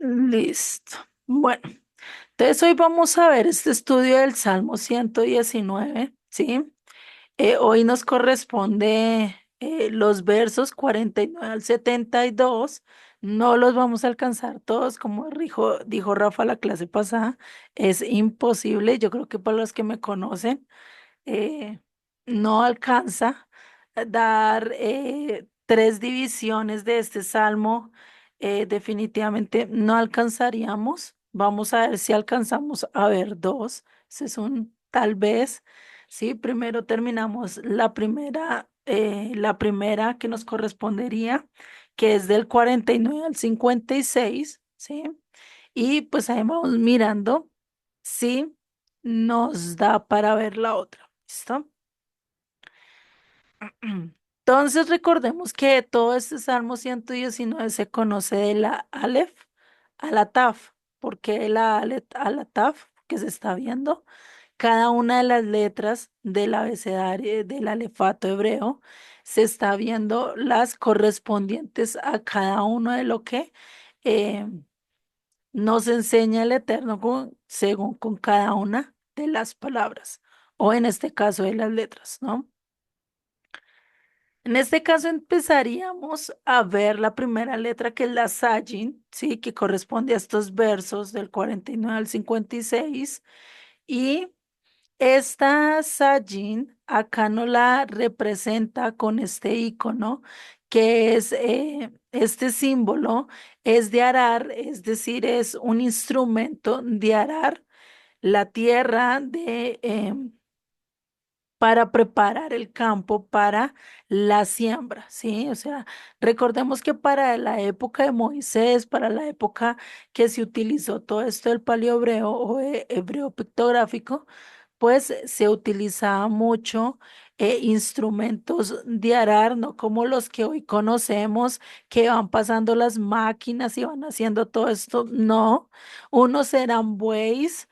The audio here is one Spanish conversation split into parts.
Listo. Bueno, entonces hoy vamos a ver este estudio del Salmo 119, ¿sí? Hoy nos corresponde los versos 49 al 72. No los vamos a alcanzar todos, como dijo Rafa la clase pasada. Es imposible. Yo creo que para los que me conocen, eh, no alcanza a dar tres divisiones de este salmo. Definitivamente no alcanzaríamos. Vamos a ver si alcanzamos a ver dos. Ese es un tal vez. Sí, primero terminamos la primera que nos correspondería, que es del 49 al 56, ¿sí? Y pues ahí vamos mirando si nos da para ver la otra. ¿Listo? Entonces recordemos que todo este Salmo 119 se conoce de la Aleph a la Taf. ¿Por qué la Aleph a la Taf? Que se está viendo. Cada una de las letras del abecedario del alefato hebreo se está viendo las correspondientes a cada uno de lo que eh, nos enseña el Eterno según con cada una de las palabras, o en este caso de las letras, ¿no? En este caso empezaríamos a ver la primera letra, que es la Sayin, ¿sí? Que corresponde a estos versos del 49 al 56. Y esta Sayin acá no la representa con este icono, que es este símbolo, es de arar, es decir, es un instrumento de arar la tierra para preparar el campo para la siembra, ¿sí? O sea, recordemos que para la época de Moisés, para la época que se utilizó todo esto del paleohebreo o hebreo pictográfico, pues se utilizaba mucho instrumentos de arar, no como los que hoy conocemos, que van pasando las máquinas y van haciendo todo esto. No, unos eran bueyes,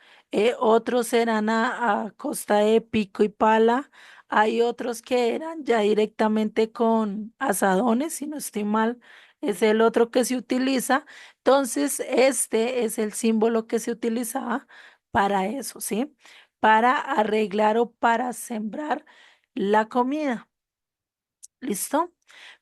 otros eran a costa de pico y pala. Hay otros que eran ya directamente con asadones, si no estoy mal, es el otro que se utiliza. Entonces, este es el símbolo que se utilizaba para eso, ¿sí? Para arreglar o para sembrar la comida. ¿Listo?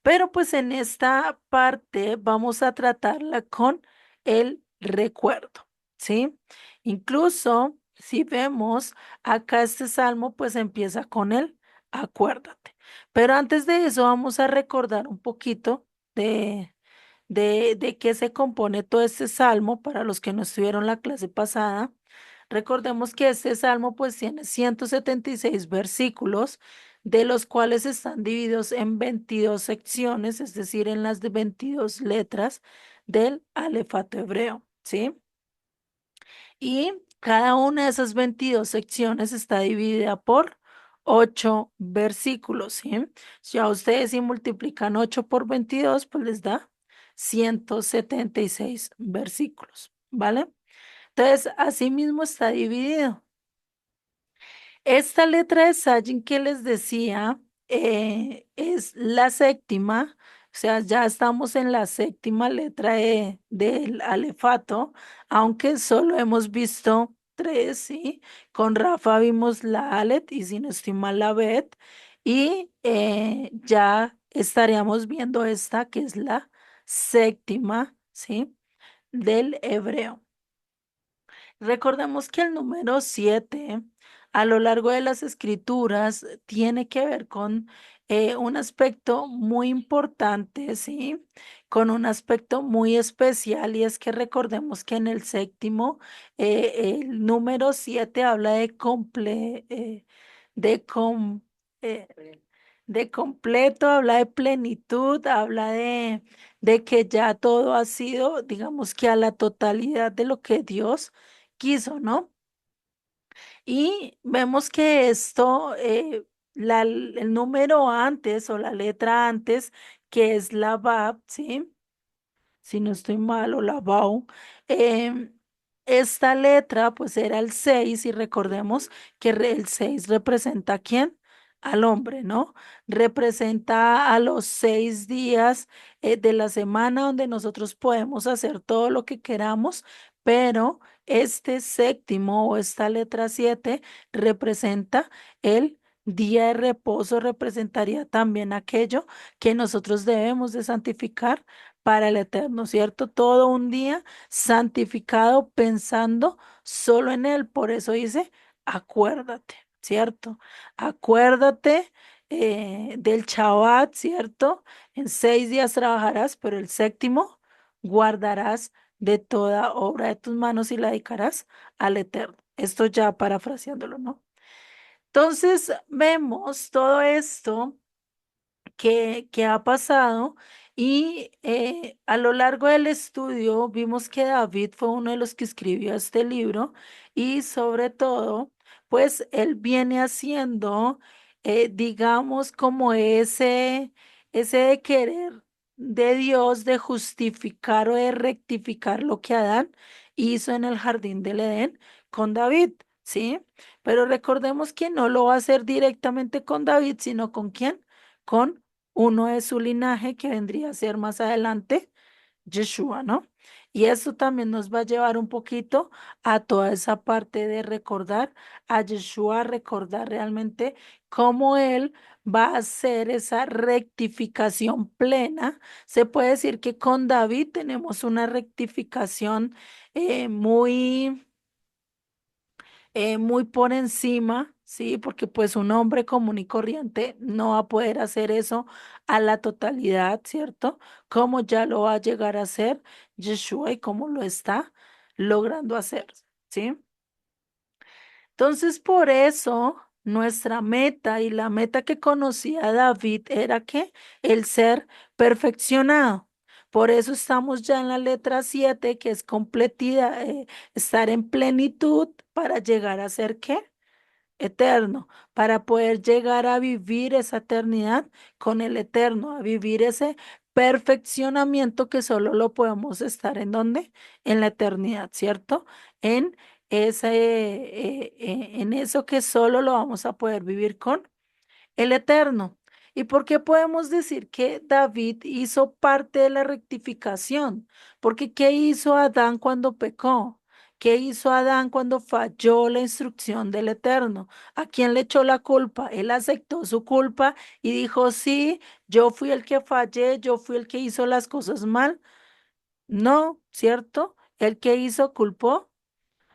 Pero pues en esta parte vamos a tratarla con el recuerdo, ¿sí? Incluso si vemos acá este salmo, pues empieza con el acuérdate. Pero antes de eso vamos a recordar un poquito de qué se compone todo este salmo para los que no estuvieron la clase pasada. Recordemos que este salmo pues tiene 176 versículos, de los cuales están divididos en 22 secciones, es decir, en las de 22 letras del alefato hebreo, ¿sí? Y cada una de esas 22 secciones está dividida por 8 versículos, ¿sí? Ya ustedes si multiplican 8 por 22, pues les da 176 versículos, ¿vale? Entonces, así mismo está dividido. Esta letra de Sajin que les decía es la séptima, o sea, ya estamos en la séptima letra del alefato, aunque solo hemos visto tres, ¿sí? Con Rafa vimos la Alet y si no estoy mal la Bet, y ya estaríamos viendo esta que es la séptima, ¿sí? Del hebreo. Recordemos que el número 7 a lo largo de las escrituras tiene que ver con un aspecto muy importante, ¿sí? Con un aspecto muy especial y es que recordemos que en el séptimo, el número 7 habla de, com- eh, de completo, habla de plenitud, habla de que ya todo ha sido, digamos que a la totalidad de lo que Dios quiso, ¿no? Y vemos que esto, el número antes o la letra antes, que es la Bab, ¿sí? Si no estoy mal, o la Bau, em, esta letra pues era el 6 y recordemos que el 6 representa a quién? al hombre, ¿no? Representa a los 6 días de la semana donde nosotros podemos hacer todo lo que queramos, pero este séptimo o esta letra 7 representa el día de reposo, representaría también aquello que nosotros debemos de santificar para el eterno, ¿cierto? Todo un día santificado pensando solo en él. Por eso dice, acuérdate, ¿cierto? Acuérdate del Shabbat, ¿cierto? En 6 días trabajarás, pero el séptimo guardarás de toda obra de tus manos y la dedicarás al Eterno. Esto ya parafraseándolo, ¿no? Entonces vemos todo esto que ha pasado y a lo largo del estudio vimos que David fue uno de los que escribió este libro y sobre todo, pues él viene haciendo, digamos, como ese de querer de Dios de justificar o de rectificar lo que Adán hizo en el jardín del Edén con David, ¿sí? Pero recordemos que no lo va a hacer directamente con David, sino con quién, con uno de su linaje que vendría a ser más adelante Yeshua, ¿no? Y eso también nos va a llevar un poquito a toda esa parte de recordar a Yeshua, recordar realmente cómo él va a hacer esa rectificación plena. Se puede decir que con David tenemos una rectificación muy muy por encima, ¿sí? Porque pues un hombre común y corriente no va a poder hacer eso a la totalidad, ¿cierto? Como ya lo va a llegar a hacer Yeshua y como lo está logrando hacer, ¿sí? Entonces, por eso, nuestra meta y la meta que conocía David era que el ser perfeccionado. Por eso estamos ya en la letra 7 que es completidad, estar en plenitud para llegar a ser ¿qué? Eterno, para poder llegar a vivir esa eternidad con el eterno, a vivir ese perfeccionamiento que solo lo podemos estar en donde, en la eternidad, ¿cierto? En en eso que solo lo vamos a poder vivir con el eterno. ¿Y por qué podemos decir que David hizo parte de la rectificación? Porque ¿qué hizo Adán cuando pecó? ¿Qué hizo Adán cuando falló la instrucción del Eterno? ¿A quién le echó la culpa? Él aceptó su culpa y dijo, sí, yo fui el que fallé, yo fui el que hizo las cosas mal. No, ¿cierto? El que hizo culpó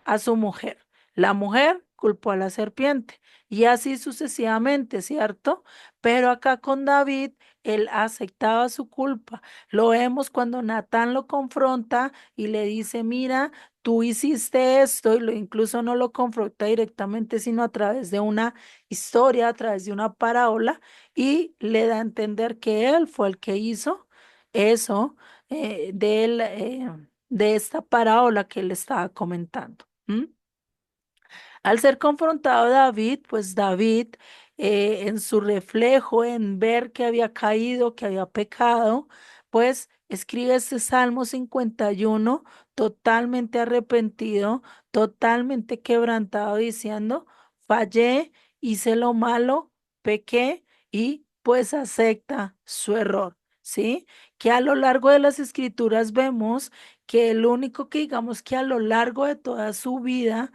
a su mujer. La mujer culpó a la serpiente y así sucesivamente, ¿cierto? Pero acá con David, él aceptaba su culpa. Lo vemos cuando Natán lo confronta y le dice, mira, tú hiciste esto y lo incluso no lo confronta directamente, sino a través de una historia, a través de una parábola y le da a entender que él fue el que hizo eso de esta parábola que él estaba comentando. ¿M? Al ser confrontado David, pues David, en su reflejo, en ver que había caído, que había pecado, pues escribe este Salmo 51 totalmente arrepentido, totalmente quebrantado, diciendo, fallé, hice lo malo, pequé y pues acepta su error, ¿sí? Que a lo largo de las escrituras vemos que el único que digamos que a lo largo de toda su vida,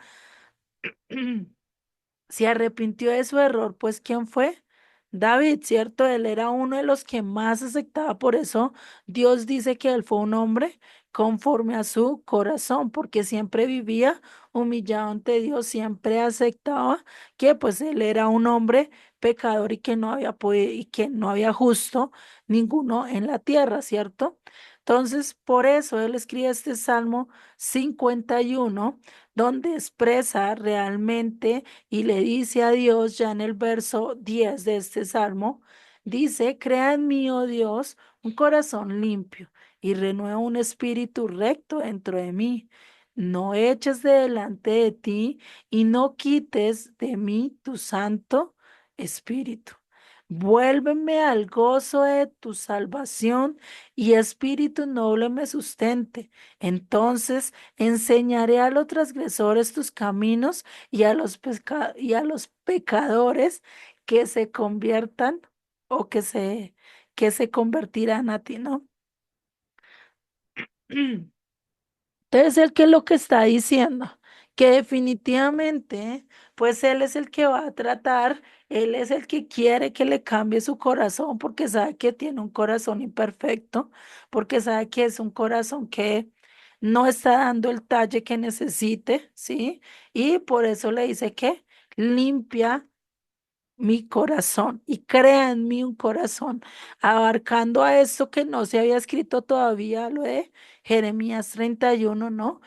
se arrepintió de su error, pues ¿quién fue? David, ¿cierto? Él era uno de los que más aceptaba, por eso Dios dice que él fue un hombre conforme a su corazón, porque siempre vivía humillado ante Dios, siempre aceptaba que pues él era un hombre pecador y que no había podido y que no había justo ninguno en la tierra, ¿cierto? Entonces, por eso él escribe este Salmo 51 donde expresa realmente y le dice a Dios ya en el verso 10 de este salmo, dice, crea en mí, oh Dios, un corazón limpio y renueva un espíritu recto dentro de mí. No eches de delante de ti y no quites de mí tu santo espíritu. Vuélveme al gozo de tu salvación y espíritu noble me sustente. Entonces enseñaré a los transgresores tus caminos y a los pecadores que se conviertan o que se convertirán a ti, ¿no? Entonces, el que lo que está diciendo, que definitivamente, pues él es el que va a tratar, él es el que quiere que le cambie su corazón, porque sabe que tiene un corazón imperfecto, porque sabe que es un corazón que no está dando el talle que necesite, ¿sí? Y por eso le dice que limpia mi corazón y crea en mí un corazón, abarcando a esto que no se había escrito todavía, lo de Jeremías 31, ¿no?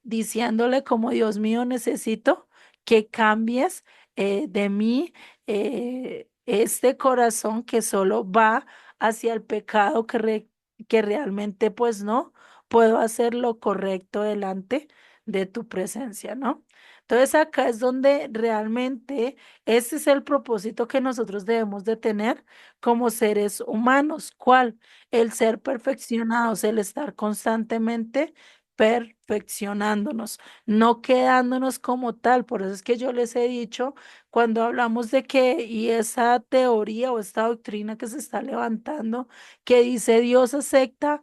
Diciéndole como Dios mío, necesito que cambies de mí este corazón que solo va hacia el pecado, que realmente pues no puedo hacer lo correcto delante de tu presencia, ¿no? Entonces acá es donde realmente ese es el propósito que nosotros debemos de tener como seres humanos. ¿Cuál? El ser perfeccionados, el estar constantemente perfeccionándonos, no quedándonos como tal. Por eso es que yo les he dicho, cuando hablamos de que, y esa teoría o esta doctrina que se está levantando, que dice Dios acepta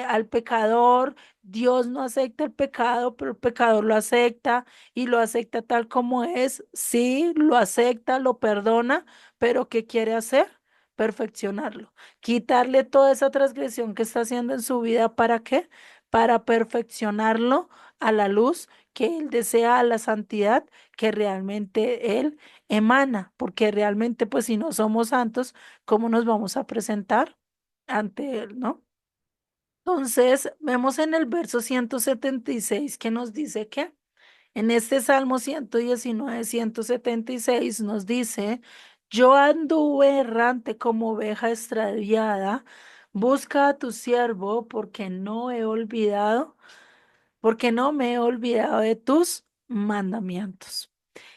al pecador, Dios no acepta el pecado, pero el pecador lo acepta y lo acepta tal como es, sí, lo acepta, lo perdona, pero ¿qué quiere hacer? Perfeccionarlo, quitarle toda esa transgresión que está haciendo en su vida, ¿para qué? Para perfeccionarlo a la luz que él desea, a la santidad que realmente él emana, porque realmente pues si no somos santos, ¿cómo nos vamos a presentar ante él, no? Entonces, vemos en el verso 176 que nos dice que en este Salmo 119, 176 nos dice, yo anduve errante como oveja extraviada, busca a tu siervo porque no me he olvidado de tus mandamientos.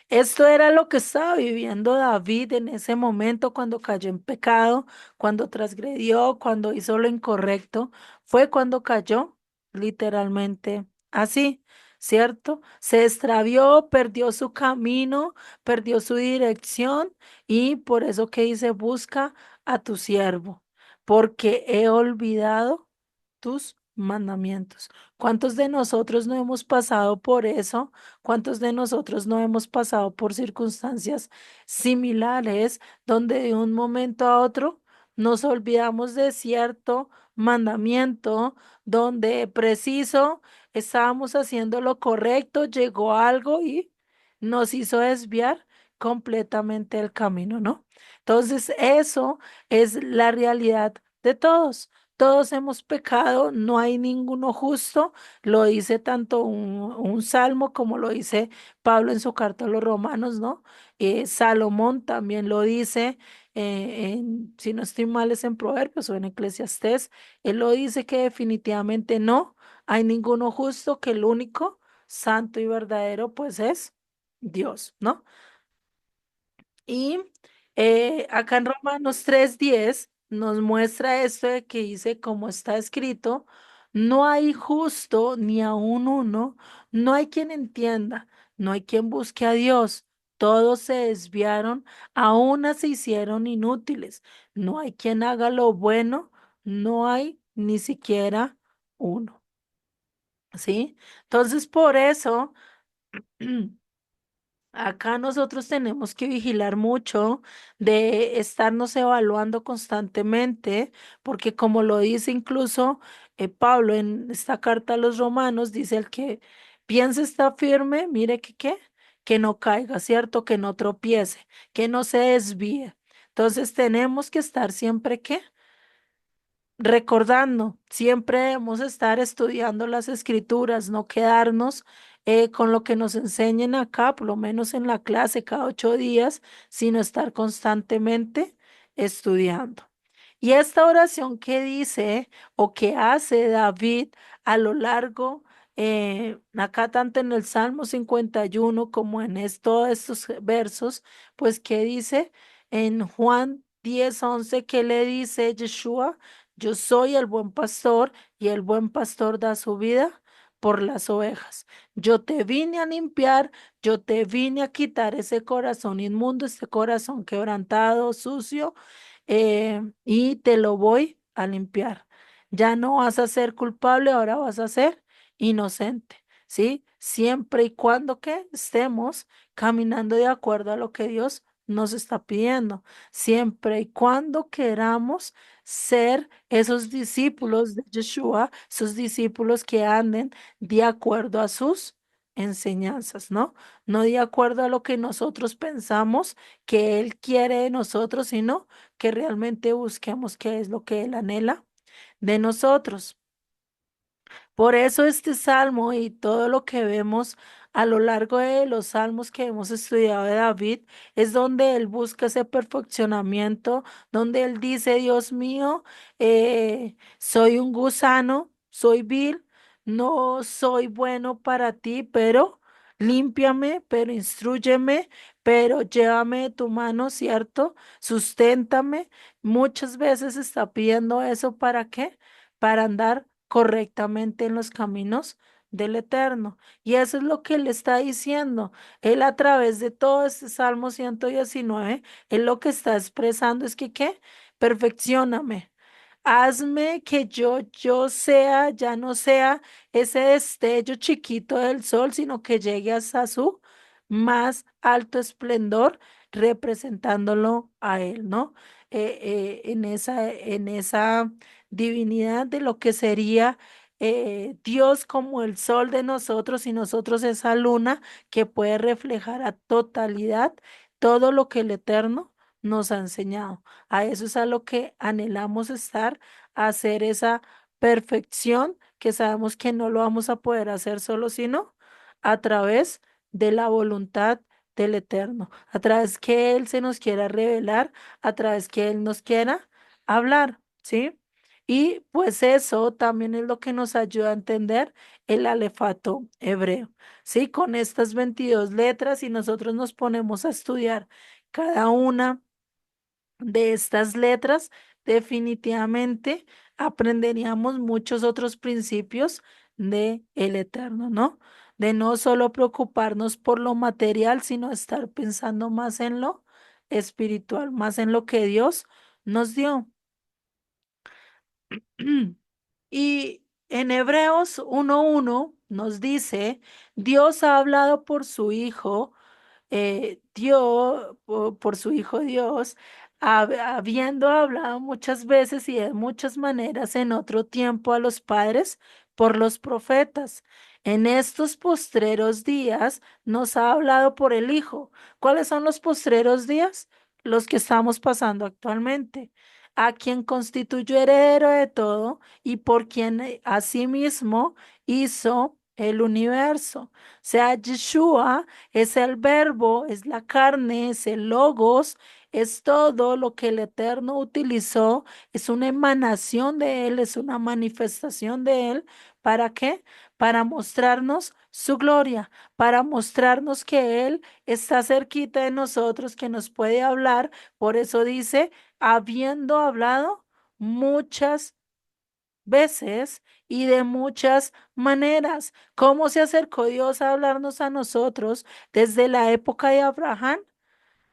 Esto era lo que estaba viviendo David en ese momento cuando cayó en pecado, cuando transgredió, cuando hizo lo incorrecto. Fue cuando cayó, literalmente así, ¿cierto? Se extravió, perdió su camino, perdió su dirección y por eso que dice, busca a tu siervo, porque he olvidado tus mandamientos. ¿Cuántos de nosotros no hemos pasado por eso? ¿Cuántos de nosotros no hemos pasado por circunstancias similares donde de un momento a otro nos olvidamos de cierto mandamiento, donde preciso estábamos haciendo lo correcto, llegó algo y nos hizo desviar completamente el camino, ¿no? Entonces, eso es la realidad de todos. Todos hemos pecado, no hay ninguno justo, lo dice tanto un salmo como lo dice Pablo en su carta a los romanos, ¿no? Salomón también lo dice, si no estoy mal es en Proverbios o en Eclesiastés, él lo dice que definitivamente no hay ninguno justo, que el único santo y verdadero pues es Dios, ¿no? Y acá en Romanos 3:10 nos muestra esto de que dice, como está escrito, no hay justo ni aun uno, no hay quien entienda, no hay quien busque a Dios, todos se desviaron, a una se hicieron inútiles, no hay quien haga lo bueno, no hay ni siquiera uno, ¿sí? Entonces, por eso... Acá nosotros tenemos que vigilar mucho de estarnos evaluando constantemente, porque como lo dice incluso Pablo en esta carta a los romanos, dice el que piensa está firme, mire que no caiga, ¿cierto? Que no tropiece, que no se desvíe. Entonces tenemos que estar siempre que recordando, siempre debemos estar estudiando las escrituras, no quedarnos con lo que nos enseñen acá, por lo menos en la clase cada 8 días, sino estar constantemente estudiando. Y esta oración que dice o que hace David a lo largo, acá tanto en el Salmo 51 como en todos estos versos, pues que dice en Juan 10:11, que le dice Yeshua, yo soy el buen pastor y el buen pastor da su vida por las ovejas. Yo te vine a limpiar, yo te vine a quitar ese corazón inmundo, ese corazón quebrantado, sucio, y te lo voy a limpiar. Ya no vas a ser culpable, ahora vas a ser inocente, ¿sí? Siempre y cuando que estemos caminando de acuerdo a lo que Dios nos está pidiendo, siempre y cuando queramos ser esos discípulos de Yeshua, esos discípulos que anden de acuerdo a sus enseñanzas, ¿no? No de acuerdo a lo que nosotros pensamos que Él quiere de nosotros, sino que realmente busquemos qué es lo que Él anhela de nosotros. Por eso este salmo y todo lo que vemos a lo largo de los salmos que hemos estudiado de David es donde él busca ese perfeccionamiento, donde él dice, Dios mío, soy un gusano, soy vil, no soy bueno para ti, pero límpiame, pero instrúyeme, pero llévame de tu mano, ¿cierto? Susténtame. Muchas veces está pidiendo eso, ¿para qué? Para andar correctamente en los caminos del Eterno. Y eso es lo que él está diciendo. Él a través de todo este Salmo 119, él lo que está expresando es que, ¿qué? Perfeccióname. Hazme que yo sea, ya no sea ese destello chiquito del sol, sino que llegue hasta su más alto esplendor, representándolo a él, ¿no? En esa divinidad de lo que sería Dios como el sol de nosotros y nosotros esa luna que puede reflejar a totalidad todo lo que el Eterno nos ha enseñado. A eso es a lo que anhelamos estar, a hacer esa perfección que sabemos que no lo vamos a poder hacer solo, sino a través de la voluntad del Eterno, a través que Él se nos quiera revelar, a través que Él nos quiera hablar, ¿sí? Y pues eso también es lo que nos ayuda a entender el alefato hebreo, ¿sí? Con estas 22 letras y nosotros nos ponemos a estudiar cada una de estas letras, definitivamente aprenderíamos muchos otros principios de el Eterno, ¿no? De no solo preocuparnos por lo material, sino estar pensando más en lo espiritual, más en lo que Dios nos dio. Y en Hebreos 1:1 nos dice, Dios ha hablado por su Hijo, dio por su Hijo Dios, habiendo hablado muchas veces y de muchas maneras en otro tiempo a los padres por los profetas. En estos postreros días nos ha hablado por el Hijo. ¿Cuáles son los postreros días? Los que estamos pasando actualmente. A quien constituyó heredero de todo y por quien asimismo hizo el universo. O sea, Yeshua es el verbo, es la carne, es el logos, es todo lo que el Eterno utilizó, es una emanación de Él, es una manifestación de Él. ¿Para qué? Para mostrarnos su gloria, para mostrarnos que Él está cerquita de nosotros, que nos puede hablar. Por eso dice, habiendo hablado muchas veces y de muchas maneras. ¿Cómo se acercó Dios a hablarnos a nosotros desde la época de Abraham?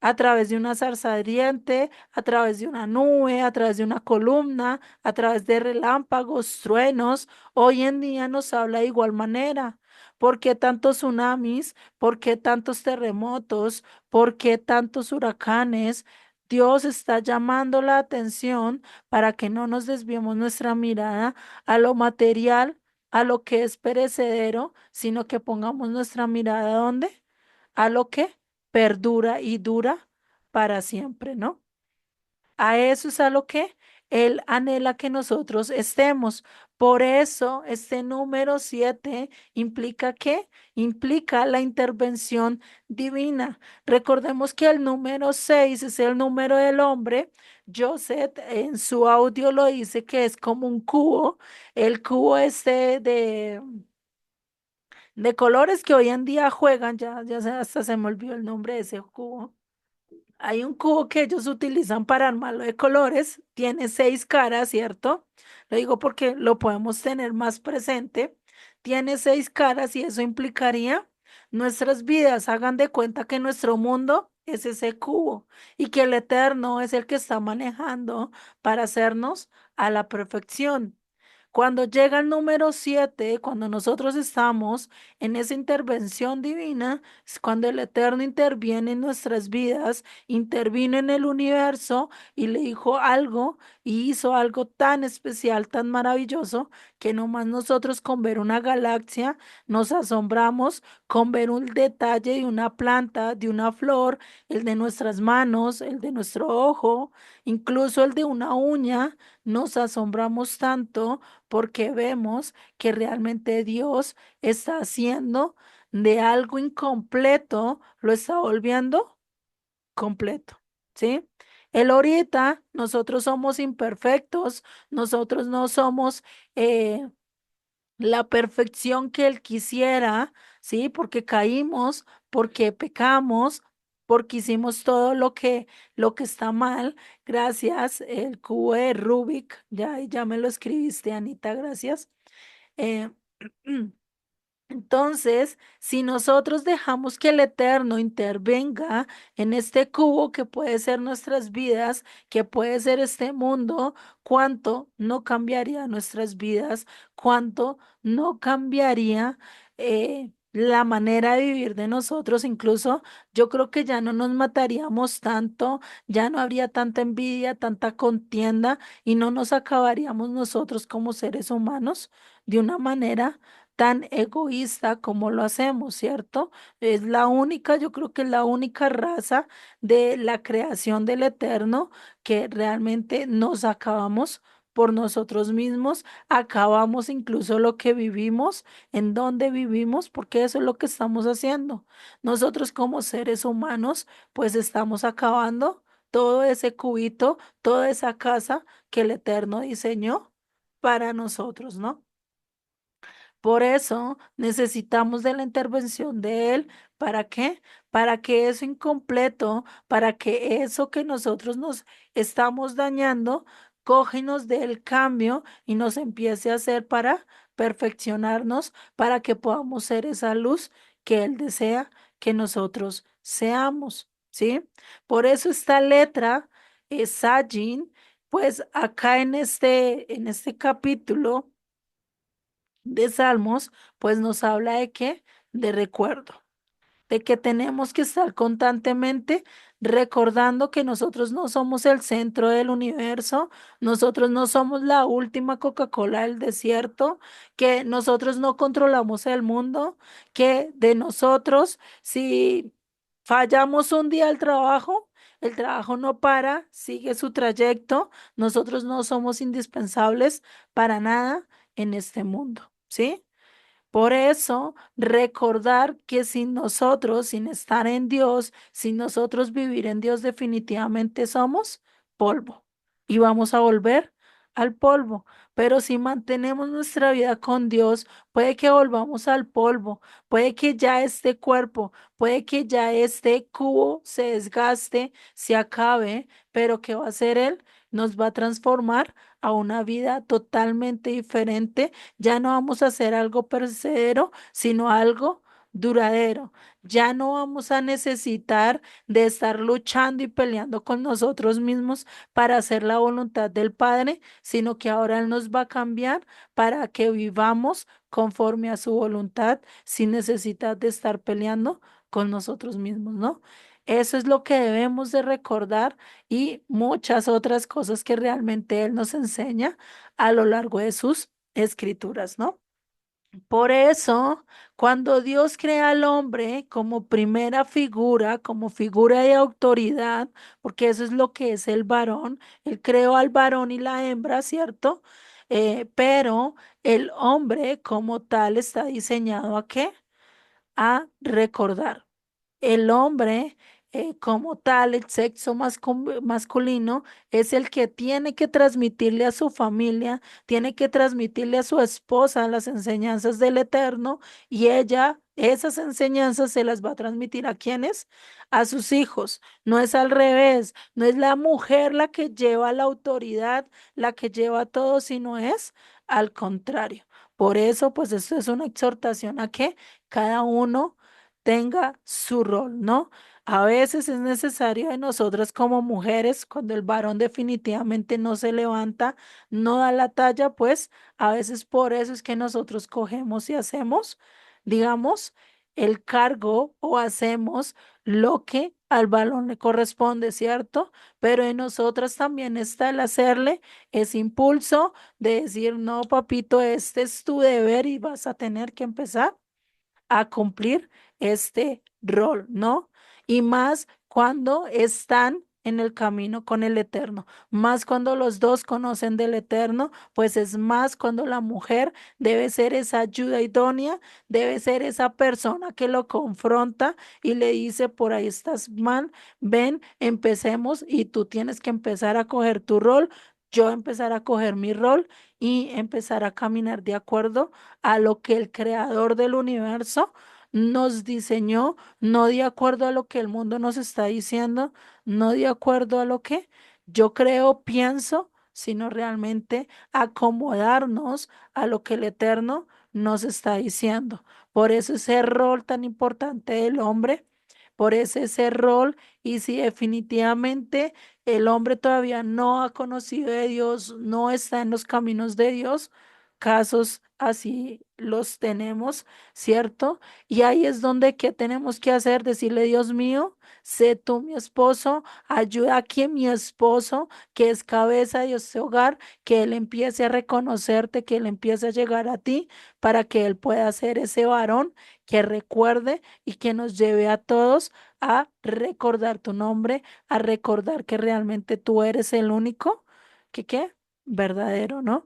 A través de una zarza ardiente, a través de una nube, a través de una columna, a través de relámpagos, truenos. Hoy en día nos habla de igual manera. ¿Por qué tantos tsunamis? ¿Por qué tantos terremotos? ¿Por qué tantos huracanes? Dios está llamando la atención para que no nos desviemos nuestra mirada a lo material, a lo que es perecedero, sino que pongamos nuestra mirada ¿dónde? A lo que perdura y dura para siempre, ¿no? A eso es a lo que Él anhela que nosotros estemos. Por eso, este número 7 implica ¿qué? Implica la intervención divina. Recordemos que el número 6 es el número del hombre. Joseph en su audio lo dice que es como un cubo. El cubo este de colores que hoy en día juegan, hasta se me olvidó el nombre de ese cubo. Hay un cubo que ellos utilizan para armarlo de colores, tiene 6 caras, ¿cierto? Lo digo porque lo podemos tener más presente. tiene 6 caras y eso implicaría nuestras vidas. Hagan de cuenta que nuestro mundo es ese cubo y que el Eterno es el que está manejando para hacernos a la perfección. Cuando llega el número 7, cuando nosotros estamos en esa intervención divina, es cuando el Eterno interviene en nuestras vidas, intervino en el universo y le dijo algo y hizo algo tan especial, tan maravilloso, que nomás nosotros con ver una galaxia nos asombramos, con ver un detalle de una planta, de una flor, el de nuestras manos, el de nuestro ojo, incluso el de una uña, nos asombramos tanto porque vemos que realmente Dios está haciendo de algo incompleto, lo está volviendo completo, ¿sí? Él ahorita, nosotros somos imperfectos, nosotros no somos la perfección que Él quisiera, ¿sí? Porque caímos, porque pecamos, porque hicimos todo lo que está mal. Gracias, el cubo de Rubik, ya me lo escribiste, Anita, gracias. Eh, Entonces, si nosotros dejamos que el Eterno intervenga en este cubo que puede ser nuestras vidas, que puede ser este mundo, ¿cuánto no cambiaría nuestras vidas? ¿Cuánto no cambiaría la manera de vivir de nosotros? Incluso yo creo que ya no nos mataríamos tanto, ya no habría tanta envidia, tanta contienda y no nos acabaríamos nosotros como seres humanos de una manera tan egoísta como lo hacemos, ¿cierto? Es la única, yo creo que es la única raza de la creación del Eterno que realmente nos acabamos por nosotros mismos, acabamos incluso lo que vivimos, en donde vivimos, porque eso es lo que estamos haciendo. Nosotros como seres humanos, pues estamos acabando todo ese cubito, toda esa casa que el Eterno diseñó para nosotros, ¿no? Por eso necesitamos de la intervención de Él. ¿Para qué? Para que eso incompleto, para que eso que nosotros nos estamos dañando, coge y nos dé el cambio y nos empiece a hacer para perfeccionarnos, para que podamos ser esa luz que Él desea que nosotros seamos, ¿sí? Por eso esta letra, Sajin, pues acá en este capítulo de Salmos, pues nos habla de qué, de recuerdo, de que tenemos que estar constantemente recordando que nosotros no somos el centro del universo, nosotros no somos la última Coca-Cola del desierto, que nosotros no controlamos el mundo, que de nosotros, si fallamos un día al trabajo, el trabajo no para, sigue su trayecto, nosotros no somos indispensables para nada en este mundo, ¿sí? Por eso, recordar que sin nosotros, sin estar en Dios, sin nosotros vivir en Dios, definitivamente somos polvo y vamos a volver al polvo. Pero si mantenemos nuestra vida con Dios, puede que volvamos al polvo, puede que ya este cuerpo, puede que ya este cubo se desgaste, se acabe, pero ¿qué va a hacer Él? Nos va a transformar a una vida totalmente diferente. Ya no vamos a hacer algo perecedero, sino algo duradero. Ya no vamos a necesitar de estar luchando y peleando con nosotros mismos para hacer la voluntad del Padre, sino que ahora Él nos va a cambiar para que vivamos conforme a su voluntad sin necesidad de estar peleando con nosotros mismos, ¿no? Eso es lo que debemos de recordar y muchas otras cosas que realmente Él nos enseña a lo largo de sus escrituras, ¿no? Por eso, cuando Dios crea al hombre como primera figura, como figura de autoridad, porque eso es lo que es el varón, Él creó al varón y la hembra, ¿cierto? Pero el hombre como tal está diseñado ¿a qué? A recordar. El hombre, como tal, el sexo masculino, es el que tiene que transmitirle a su familia, tiene que transmitirle a su esposa las enseñanzas del Eterno y ella, esas enseñanzas se las va a transmitir ¿a quiénes? A sus hijos. No es al revés, no es la mujer la que lleva la autoridad, la que lleva todo, sino es al contrario. Por eso, pues esto es una exhortación a que cada uno tenga su rol, ¿no? A veces es necesario de nosotras como mujeres, cuando el varón definitivamente no se levanta, no da la talla, pues a veces por eso es que nosotros cogemos y hacemos, digamos, el cargo o hacemos lo que al varón le corresponde, ¿cierto? Pero en nosotras también está el hacerle ese impulso de decir, no, papito, este es tu deber y vas a tener que empezar a cumplir este rol, ¿no? Y más cuando están en el camino con el Eterno, más cuando los dos conocen del Eterno, pues es más cuando la mujer debe ser esa ayuda idónea, debe ser esa persona que lo confronta y le dice, por ahí estás mal, ven, empecemos y tú tienes que empezar a coger tu rol. Yo empezar a coger mi rol y empezar a caminar de acuerdo a lo que el creador del universo nos diseñó, no de acuerdo a lo que el mundo nos está diciendo, no de acuerdo a lo que yo creo, pienso, sino realmente acomodarnos a lo que el Eterno nos está diciendo. Por eso ese rol tan importante del hombre, por ese rol, y si definitivamente el hombre todavía no ha conocido de Dios, no está en los caminos de Dios, casos así los tenemos, ¿cierto? Y ahí es donde, ¿qué tenemos que hacer? Decirle, Dios mío, sé tú mi esposo, ayuda a que mi esposo, que es cabeza de este hogar, que él empiece a reconocerte, que él empiece a llegar a ti, para que él pueda ser ese varón que recuerde y que nos lleve a todos a recordar tu nombre, a recordar que realmente tú eres el único, que qué, verdadero, ¿no?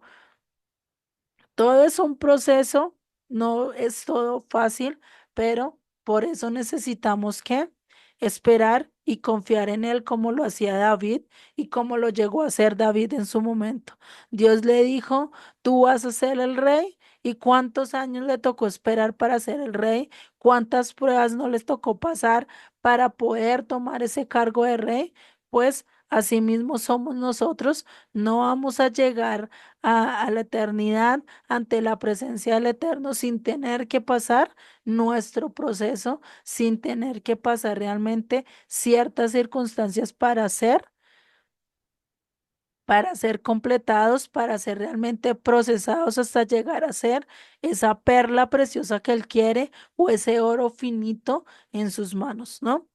Todo es un proceso, no es todo fácil, pero por eso necesitamos que esperar y confiar en él como lo hacía David y como lo llegó a hacer David en su momento. Dios le dijo, tú vas a ser el rey. ¿Y cuántos años le tocó esperar para ser el rey? ¿Cuántas pruebas no les tocó pasar para poder tomar ese cargo de rey? Pues asimismo somos nosotros. No vamos a llegar a la eternidad ante la presencia del Eterno sin tener que pasar nuestro proceso, sin tener que pasar realmente ciertas circunstancias para ser completados, para ser realmente procesados hasta llegar a ser esa perla preciosa que Él quiere o ese oro finito en sus manos, ¿no?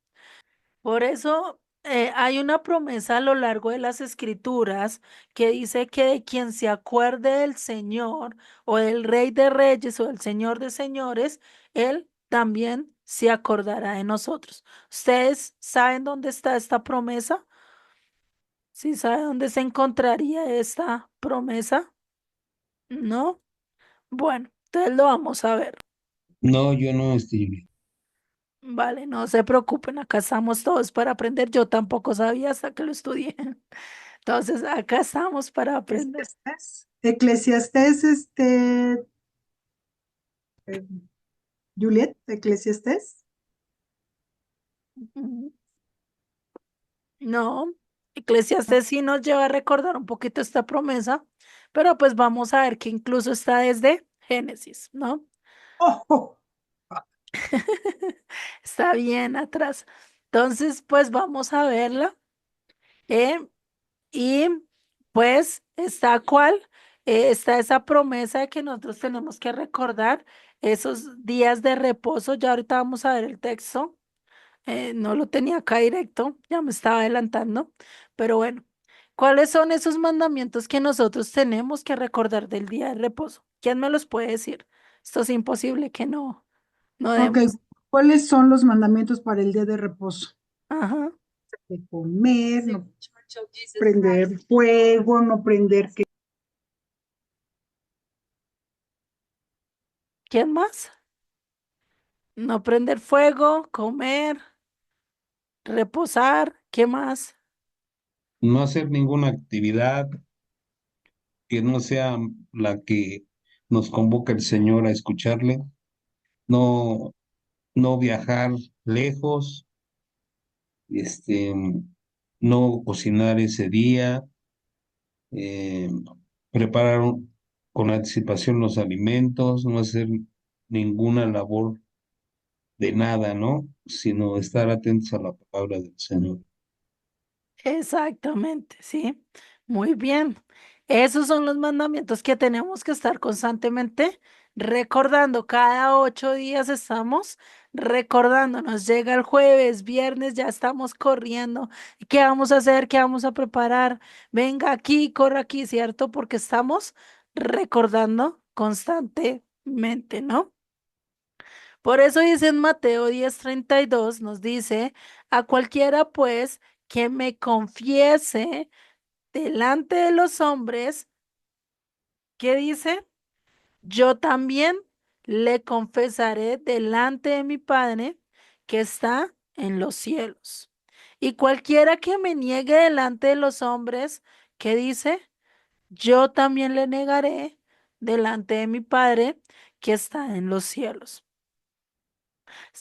Por eso hay una promesa a lo largo de las escrituras que dice que de quien se acuerde del Señor o del Rey de Reyes o del Señor de Señores, Él también se acordará de nosotros. ¿Ustedes saben dónde está esta promesa? ¿Sí saben dónde se encontraría esta promesa? ¿No? Bueno, entonces lo vamos a ver. No, yo no, Vale, no se preocupen, acá estamos todos para aprender. Yo tampoco sabía hasta que lo estudié. Entonces, acá estamos para aprender. Eclesiastés, eh, Juliet, Eclesiastés. Ujú. No, Eclesiastés sí nos lleva a recordar un poquito esta promesa, pero pues vamos a ver que incluso está desde Génesis, ¿no? Oh, oh, Está bien atrás. Entonces, pues vamos a verla. ¿eh? Y pues está cuál, está esa promesa de que nosotros tenemos que recordar esos días de reposo. Ya ahorita vamos a ver el texto. No lo tenía acá directo, ya me estaba adelantando, pero bueno, ¿cuáles son esos mandamientos que nosotros tenemos que recordar del día de reposo? ¿Quién me los puede decir? Esto es imposible que no ok, demos. ¿cuáles son los mandamientos para el día de reposo? Ajá. De comer, no prender fuego, no prender que ¿Quién más? No prender fuego, comer, reposar, ¿qué más? no hacer ninguna actividad que no sea la que nos convoca el Señor a escucharle, no, no viajar lejos, este, no cocinar ese día, eh, preparar con anticipación los alimentos, no hacer ninguna labor de nada, ¿no? Sino estar atentos a la palabra del Señor. Exactamente, sí. Muy bien. Esos son los mandamientos que tenemos que estar constantemente recordando. Cada 8 días estamos recordándonos. Llega el jueves, viernes, ya estamos corriendo. ¿Qué vamos a hacer? ¿Qué vamos a preparar? Venga aquí, corra aquí, ¿cierto? Porque estamos recordando constantemente, ¿no? Por eso dice en Mateo 10:32, nos dice, a cualquiera pues que me confiese delante de los hombres, ¿qué dice? Yo también le confesaré delante de mi Padre que está en los cielos. Y cualquiera que me niegue delante de los hombres, ¿qué dice? Yo también le negaré delante de mi Padre que está en los cielos.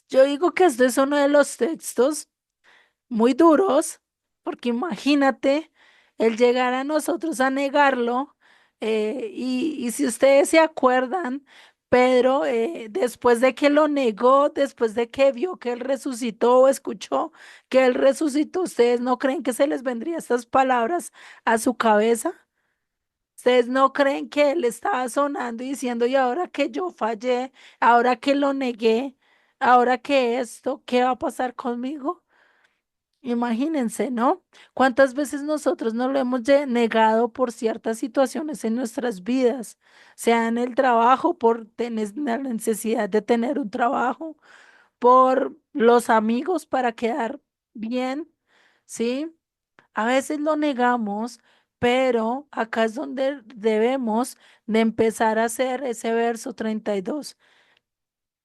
Yo digo que este es uno de los textos muy duros, porque imagínate el llegar a nosotros a negarlo, y si ustedes se acuerdan, Pedro, después de que lo negó, después de que vio que él resucitó o escuchó que él resucitó, ¿ustedes no creen que se les vendría estas palabras a su cabeza? ¿Ustedes no creen que él estaba sonando y diciendo, y ahora que yo fallé, ahora que lo negué, ahora que esto, ¿qué va a pasar conmigo? Imagínense, ¿no? ¿Cuántas veces nosotros no lo hemos negado por ciertas situaciones en nuestras vidas? Sea en el trabajo, por tener la necesidad de tener un trabajo, por los amigos para quedar bien, ¿sí? A veces lo negamos, pero acá es donde debemos de empezar a hacer ese verso 32,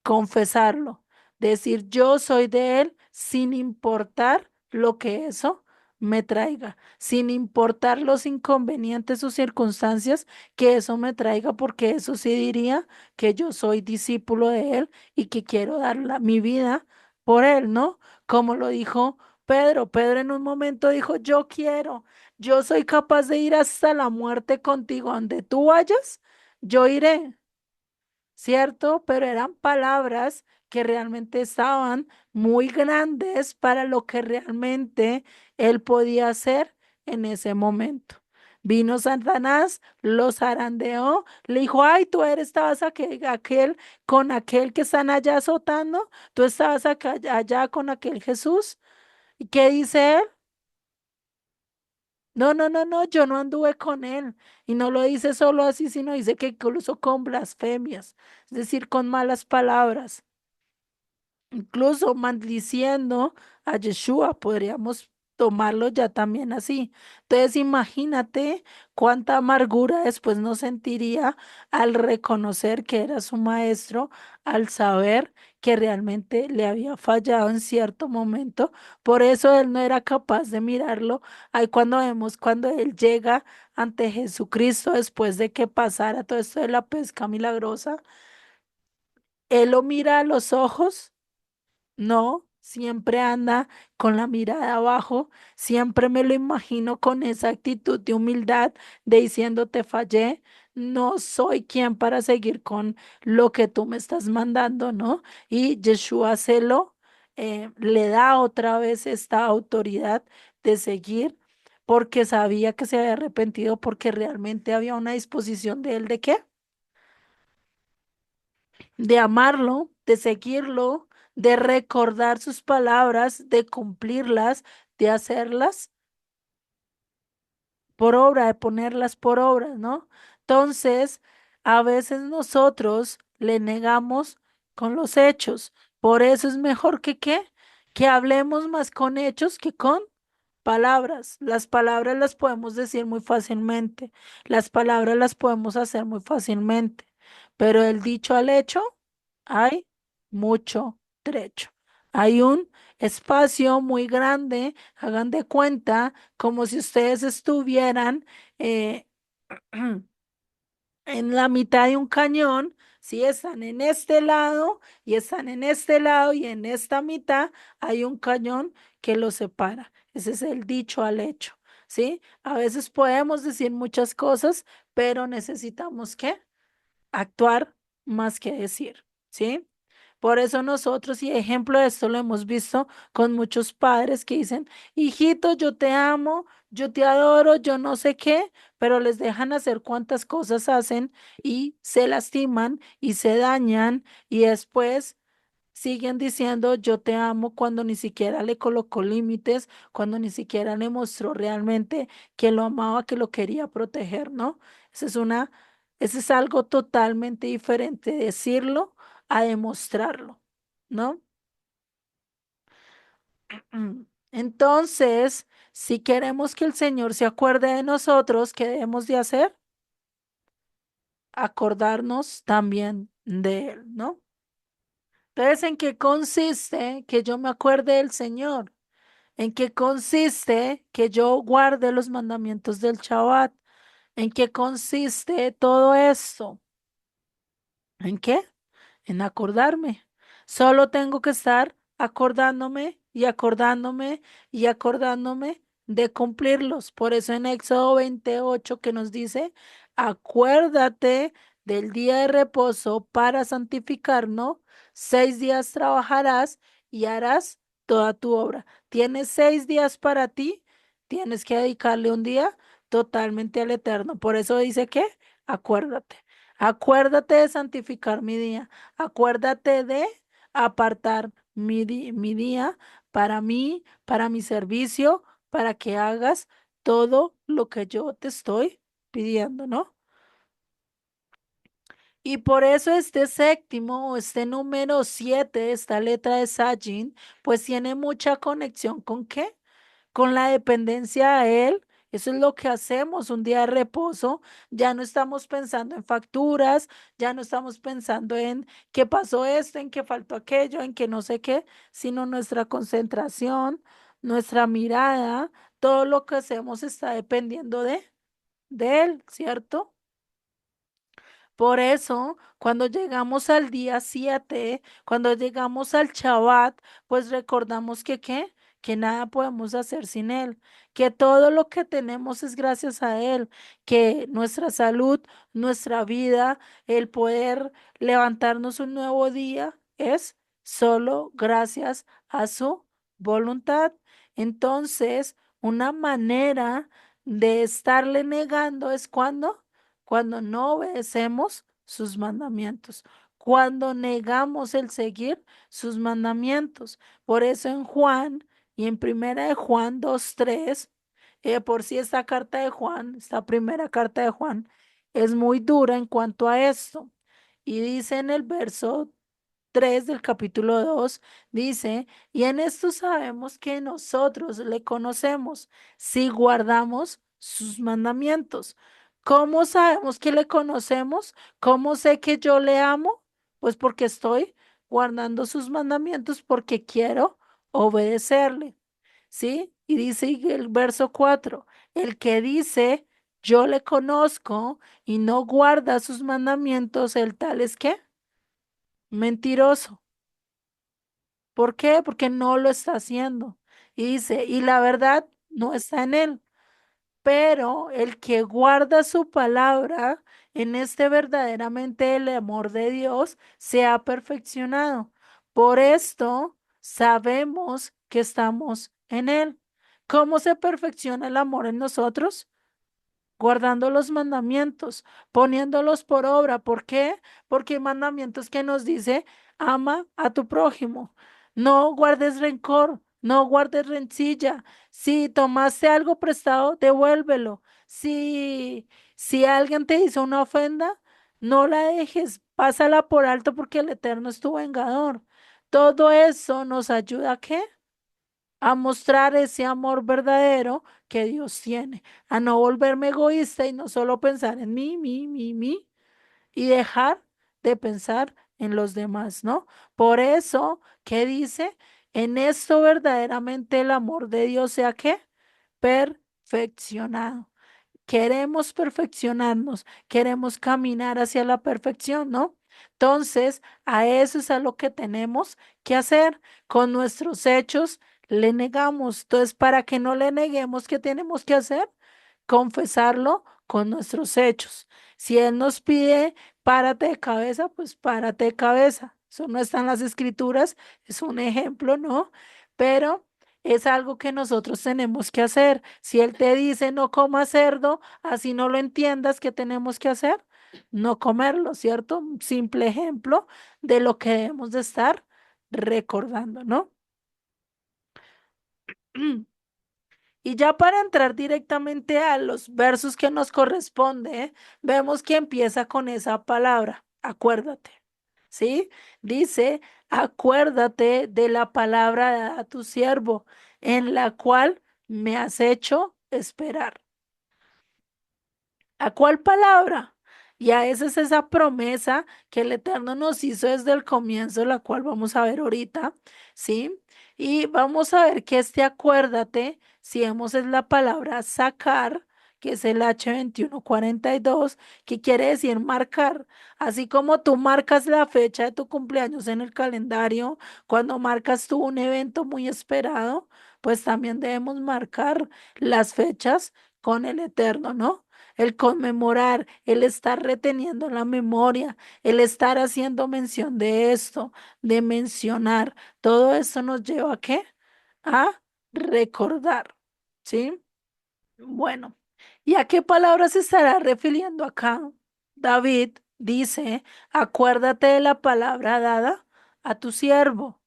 confesarlo, decir yo soy de Él sin importar lo que eso me traiga, sin importar los inconvenientes o circunstancias que eso me traiga, porque eso sí diría que yo soy discípulo de Él y que quiero dar mi vida por Él, ¿no? Como lo dijo Pedro. Pedro en un momento dijo, yo quiero, yo soy capaz de ir hasta la muerte contigo, donde tú vayas, yo iré. ¿Cierto? Pero eran palabras que realmente estaban muy grandes para lo que realmente él podía hacer en ese momento. Vino Satanás, los zarandeó, le dijo, ay, tú estabas con aquel que están allá azotando, tú estabas allá con aquel Jesús. ¿Y qué dice él? No, no, no, no, yo no anduve con él. Y no lo dice solo así, sino dice que incluso con blasfemias, es decir, con malas palabras, incluso maldiciendo a Yeshua, podríamos tomarlo ya también así. Entonces, imagínate cuánta amargura después no sentiría al reconocer que era su maestro, al saber que realmente le había fallado en cierto momento. Por eso él no era capaz de mirarlo. Ahí cuando vemos cuando él llega ante Jesucristo después de que pasara todo esto de la pesca milagrosa, él lo mira a los ojos. No, siempre anda con la mirada abajo, siempre me lo imagino con esa actitud de humildad, de diciendo te fallé, no soy quien para seguir con lo que tú me estás mandando, ¿no? Y Yeshua le da otra vez esta autoridad de seguir porque sabía que se había arrepentido, porque realmente había una disposición de él de qué, de amarlo, de seguirlo, de recordar sus palabras, de cumplirlas, de hacerlas por obra, de ponerlas por obra, ¿no? Entonces, a veces nosotros le negamos con los hechos. Por eso es mejor que qué, que hablemos más con hechos que con palabras. Las palabras las podemos decir muy fácilmente, las palabras las podemos hacer muy fácilmente, pero el dicho al hecho hay mucho trecho. Hay un espacio muy grande, hagan de cuenta como si ustedes estuvieran eh, en la mitad de un cañón, si están en este lado y están en este lado y en esta mitad hay un cañón que los separa. Ese es el dicho al hecho. ¿sí? A veces podemos decir muchas cosas, pero necesitamos ¿qué? Actuar más que decir, ¿sí? Por eso nosotros, y ejemplo de esto lo hemos visto con muchos padres que dicen, hijito, yo te amo, yo te adoro, yo no sé qué, pero les dejan hacer cuantas cosas hacen y se lastiman y se dañan y después siguen diciendo yo te amo cuando ni siquiera le colocó límites, cuando ni siquiera le mostró realmente que lo amaba, que lo quería proteger, ¿no? Esa es una, ese es algo totalmente diferente decirlo a demostrarlo, ¿no? Entonces, si queremos que el Señor se acuerde de nosotros, ¿qué debemos de hacer? Acordarnos también de Él, ¿no? Entonces, ¿en qué consiste que yo me acuerde del Señor? ¿En qué consiste que yo guarde los mandamientos del Shabbat? ¿En qué consiste todo esto? ¿En qué? En acordarme. Solo tengo que estar acordándome y acordándome y acordándome de cumplirlos. Por eso en Éxodo 28 que nos dice, acuérdate del día de reposo para santificarnos. 6 días trabajarás y harás toda tu obra. Tienes 6 días para ti, tienes que dedicarle un día totalmente al Eterno. Por eso dice que acuérdate. Acuérdate de santificar mi día. Acuérdate de apartar mi día para mí, para mi servicio, para que hagas todo lo que yo te estoy pidiendo, ¿no? Y por eso este séptimo o este número 7, esta letra de Sajin, pues tiene mucha conexión con ¿qué? Con la dependencia a Él. Eso es lo que hacemos un día de reposo. Ya no estamos pensando en facturas, ya no estamos pensando en qué pasó esto, en qué faltó aquello, en qué no sé qué, sino nuestra concentración, nuestra mirada, todo lo que hacemos está dependiendo de Él, ¿cierto? Por eso, cuando llegamos al día 7, cuando llegamos al Shabbat, pues recordamos que ¿qué? Que nada podemos hacer sin Él, que todo lo que tenemos es gracias a Él, que nuestra salud, nuestra vida, el poder levantarnos un nuevo día es solo gracias a su voluntad. Entonces, una manera de estarle negando es cuando no obedecemos sus mandamientos, cuando negamos el seguir sus mandamientos. Por eso en Juan y en primera de Juan 2:3, por si esta carta de Juan, esta primera carta de Juan, es muy dura en cuanto a esto. Y dice en el verso 3 del capítulo 2 dice, y en esto sabemos que nosotros le conocemos si guardamos sus mandamientos. ¿Cómo sabemos que le conocemos? ¿Cómo sé que yo le amo? Pues porque estoy guardando sus mandamientos porque quiero obedecerle. ¿Sí? Y dice el verso 4, el que dice, yo le conozco y no guarda sus mandamientos, el tal es que mentiroso. ¿Por qué? Porque no lo está haciendo. Y dice, y la verdad no está en él, pero el que guarda su palabra, en este verdaderamente el amor de Dios se ha perfeccionado. Por esto sabemos que estamos en él. ¿Cómo se perfecciona el amor en nosotros? Guardando los mandamientos, poniéndolos por obra. ¿Por qué? Porque hay mandamientos que nos dice, ama a tu prójimo, no guardes rencor, no guardes rencilla. Si tomaste algo prestado, devuélvelo. Si alguien te hizo una ofenda, no la dejes, pásala por alto porque el Eterno es tu vengador. Todo eso nos ayuda a qué? A mostrar ese amor verdadero que Dios tiene, a no volverme egoísta y no solo pensar en mí, y dejar de pensar en los demás, ¿no? Por eso, ¿qué dice? En esto verdaderamente el amor de Dios sea ¿qué? Perfeccionado. Queremos perfeccionarnos, queremos caminar hacia la perfección, ¿no? Entonces, a eso es a lo que tenemos que hacer con nuestros hechos, le negamos. Entonces, para que no le neguemos, ¿qué tenemos que hacer? Confesarlo con nuestros hechos. Si Él nos pide, párate de cabeza, pues párate de cabeza. Eso no está en las escrituras, es un ejemplo, ¿no? Pero es algo que nosotros tenemos que hacer. Si Él te dice no comas cerdo, así no lo entiendas, ¿qué tenemos que hacer? No comerlo, ¿cierto? Un simple ejemplo de lo que debemos de estar recordando, ¿no? Y ya para entrar directamente a los versos que nos corresponde, vemos que empieza con esa palabra, acuérdate, ¿sí? Dice, acuérdate de la palabra dada a tu siervo, en la cual me has hecho esperar. ¿A cuál palabra? Y a esa es esa promesa que el Eterno nos hizo desde el comienzo, la cual vamos a ver ahorita, ¿sí? Y vamos a ver que acuérdate, si vemos es la palabra sacar, que es el H2142, que quiere decir marcar. Así como tú marcas la fecha de tu cumpleaños en el calendario, cuando marcas tú un evento muy esperado, pues también debemos marcar las fechas con el Eterno, ¿no? El conmemorar, el estar reteniendo la memoria, el estar haciendo mención de esto, de mencionar, todo esto nos lleva a ¿qué? A recordar, ¿sí? Bueno, ¿y a qué palabra se estará refiriendo acá? David dice, acuérdate de la palabra dada a tu siervo.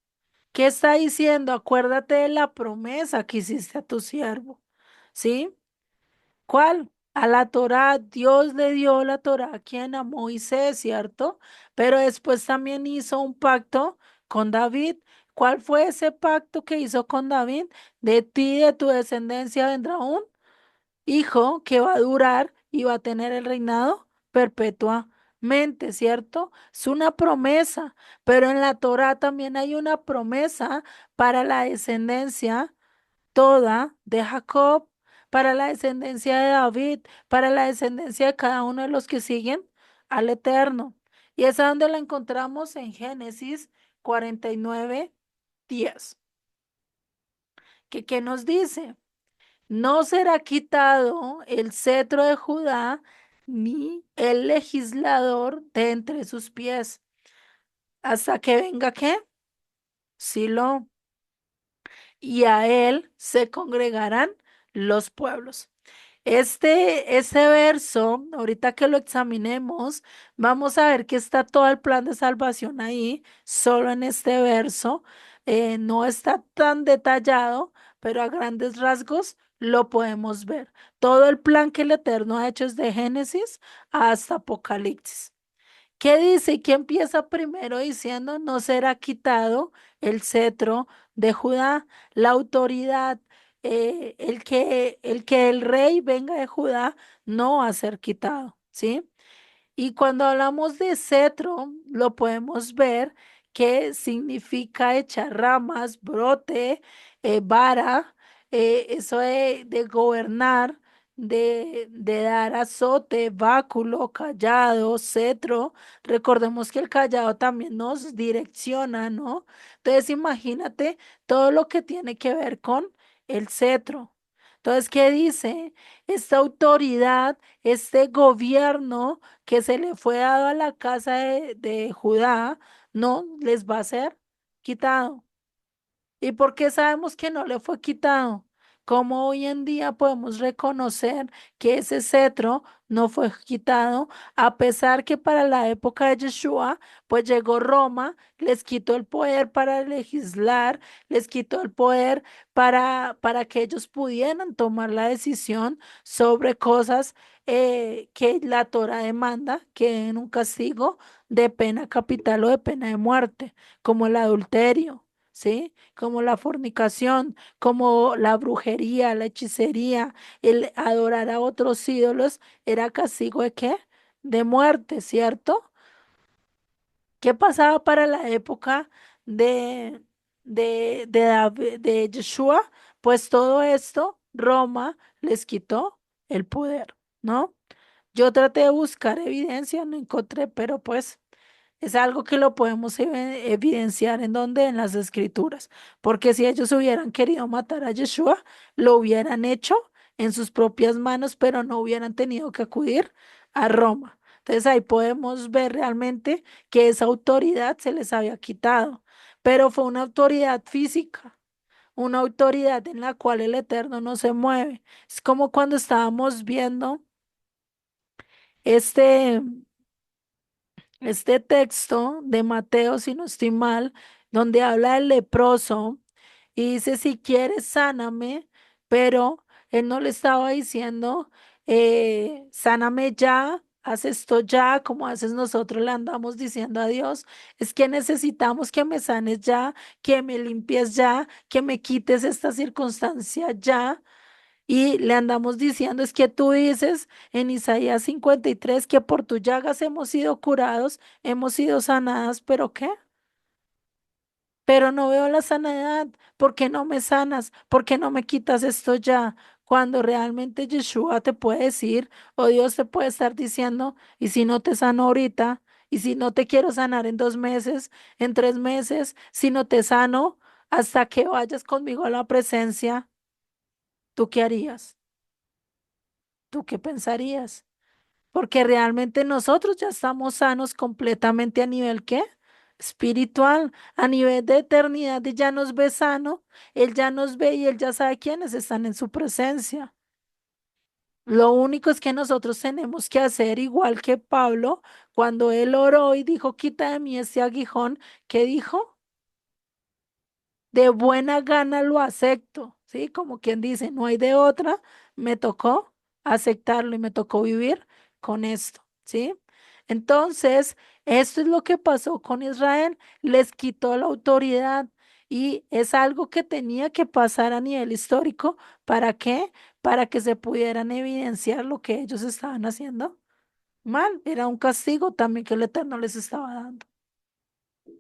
¿Qué está diciendo? Acuérdate de la promesa que hiciste a tu siervo, ¿sí? ¿Cuál? A la Torá, Dios le dio la Torá a quien a Moisés, ¿cierto? Pero después también hizo un pacto con David. ¿Cuál fue ese pacto que hizo con David? De ti y de tu descendencia vendrá un hijo que va a durar y va a tener el reinado perpetuamente, ¿cierto? Es una promesa, pero en la Torá también hay una promesa para la descendencia toda de Jacob, para la descendencia de David, para la descendencia de cada uno de los que siguen al Eterno. Y es a donde la encontramos en Génesis 49:10. ¿Qué nos dice? No será quitado el cetro de Judá ni el legislador de entre sus pies, hasta que venga ¿qué? Silo, y a él se congregarán los pueblos. Este verso, ahorita que lo examinemos, vamos a ver que está todo el plan de salvación ahí, solo en este verso. No está tan detallado, pero a grandes rasgos lo podemos ver. Todo el plan que el Eterno ha hecho desde Génesis hasta Apocalipsis. ¿Qué dice? ¿Y qué empieza primero diciendo? No será quitado el cetro de Judá, la autoridad, el que el rey venga de Judá no va a ser quitado, ¿sí? Y cuando hablamos de cetro, lo podemos ver que significa echar ramas, brote, vara, eso de gobernar, de dar azote, báculo, callado, cetro. Recordemos que el callado también nos direcciona, ¿no? Entonces imagínate todo lo que tiene que ver con el cetro. Entonces, ¿qué dice? Esta autoridad, este gobierno que se le fue dado a la casa de Judá, no les va a ser quitado. ¿Y por qué sabemos que no le fue quitado? ¿Cómo hoy en día podemos reconocer que ese cetro no fue quitado, a pesar que para la época de Yeshua, pues llegó Roma, les quitó el poder para legislar, les quitó el poder para que ellos pudieran tomar la decisión sobre cosas que la Torah demanda, que en un castigo de pena capital o de pena de muerte, como el adulterio? ¿Sí? Como la fornicación, como la brujería, la hechicería, el adorar a otros ídolos, era castigo de qué? De muerte, ¿cierto? ¿Qué pasaba para la época de, de Yeshua? Pues todo esto, Roma les quitó el poder, ¿no? Yo traté de buscar evidencia, no encontré, pero pues Es algo que lo podemos evidenciar en donde, en las escrituras, porque si ellos hubieran querido matar a Yeshua, lo hubieran hecho en sus propias manos, pero no hubieran tenido que acudir a Roma. Entonces ahí podemos ver realmente que esa autoridad se les había quitado, pero fue una autoridad física, una autoridad en la cual el Eterno no se mueve. Es como cuando estábamos viendo este, este texto de Mateo, si no estoy mal, donde habla del leproso y dice, si quieres, sáname, pero él no le estaba diciendo, sáname ya, haz esto ya, como haces nosotros le andamos diciendo a Dios, es que necesitamos que me sanes ya, que me limpies ya, que me quites esta circunstancia ya. Y le andamos diciendo, es que tú dices en Isaías 53 que por tus llagas hemos sido curados, hemos sido sanadas, pero ¿qué? Pero no veo la sanidad. ¿Por qué no me sanas? ¿Por qué no me quitas esto ya? Cuando realmente Yeshua te puede decir, o Dios te puede estar diciendo, y si no te sano ahorita, y si no te quiero sanar en 2 meses, en 3 meses, si no te sano hasta que vayas conmigo a la presencia, ¿tú qué harías? ¿Tú qué pensarías? Porque realmente nosotros ya estamos sanos completamente a nivel ¿qué? Espiritual, a nivel de eternidad, y ya nos ve sano, Él ya nos ve y Él ya sabe quiénes están en su presencia. Lo único es que nosotros tenemos que hacer igual que Pablo, cuando él oró y dijo, quita de mí ese aguijón, ¿qué dijo? De buena gana lo acepto, ¿sí? Como quien dice, no hay de otra, me tocó aceptarlo y me tocó vivir con esto, ¿sí? Entonces, esto es lo que pasó con Israel, les quitó la autoridad y es algo que tenía que pasar a nivel histórico. ¿Para qué? Para que se pudieran evidenciar lo que ellos estaban haciendo mal. Era un castigo también que el Eterno les estaba dando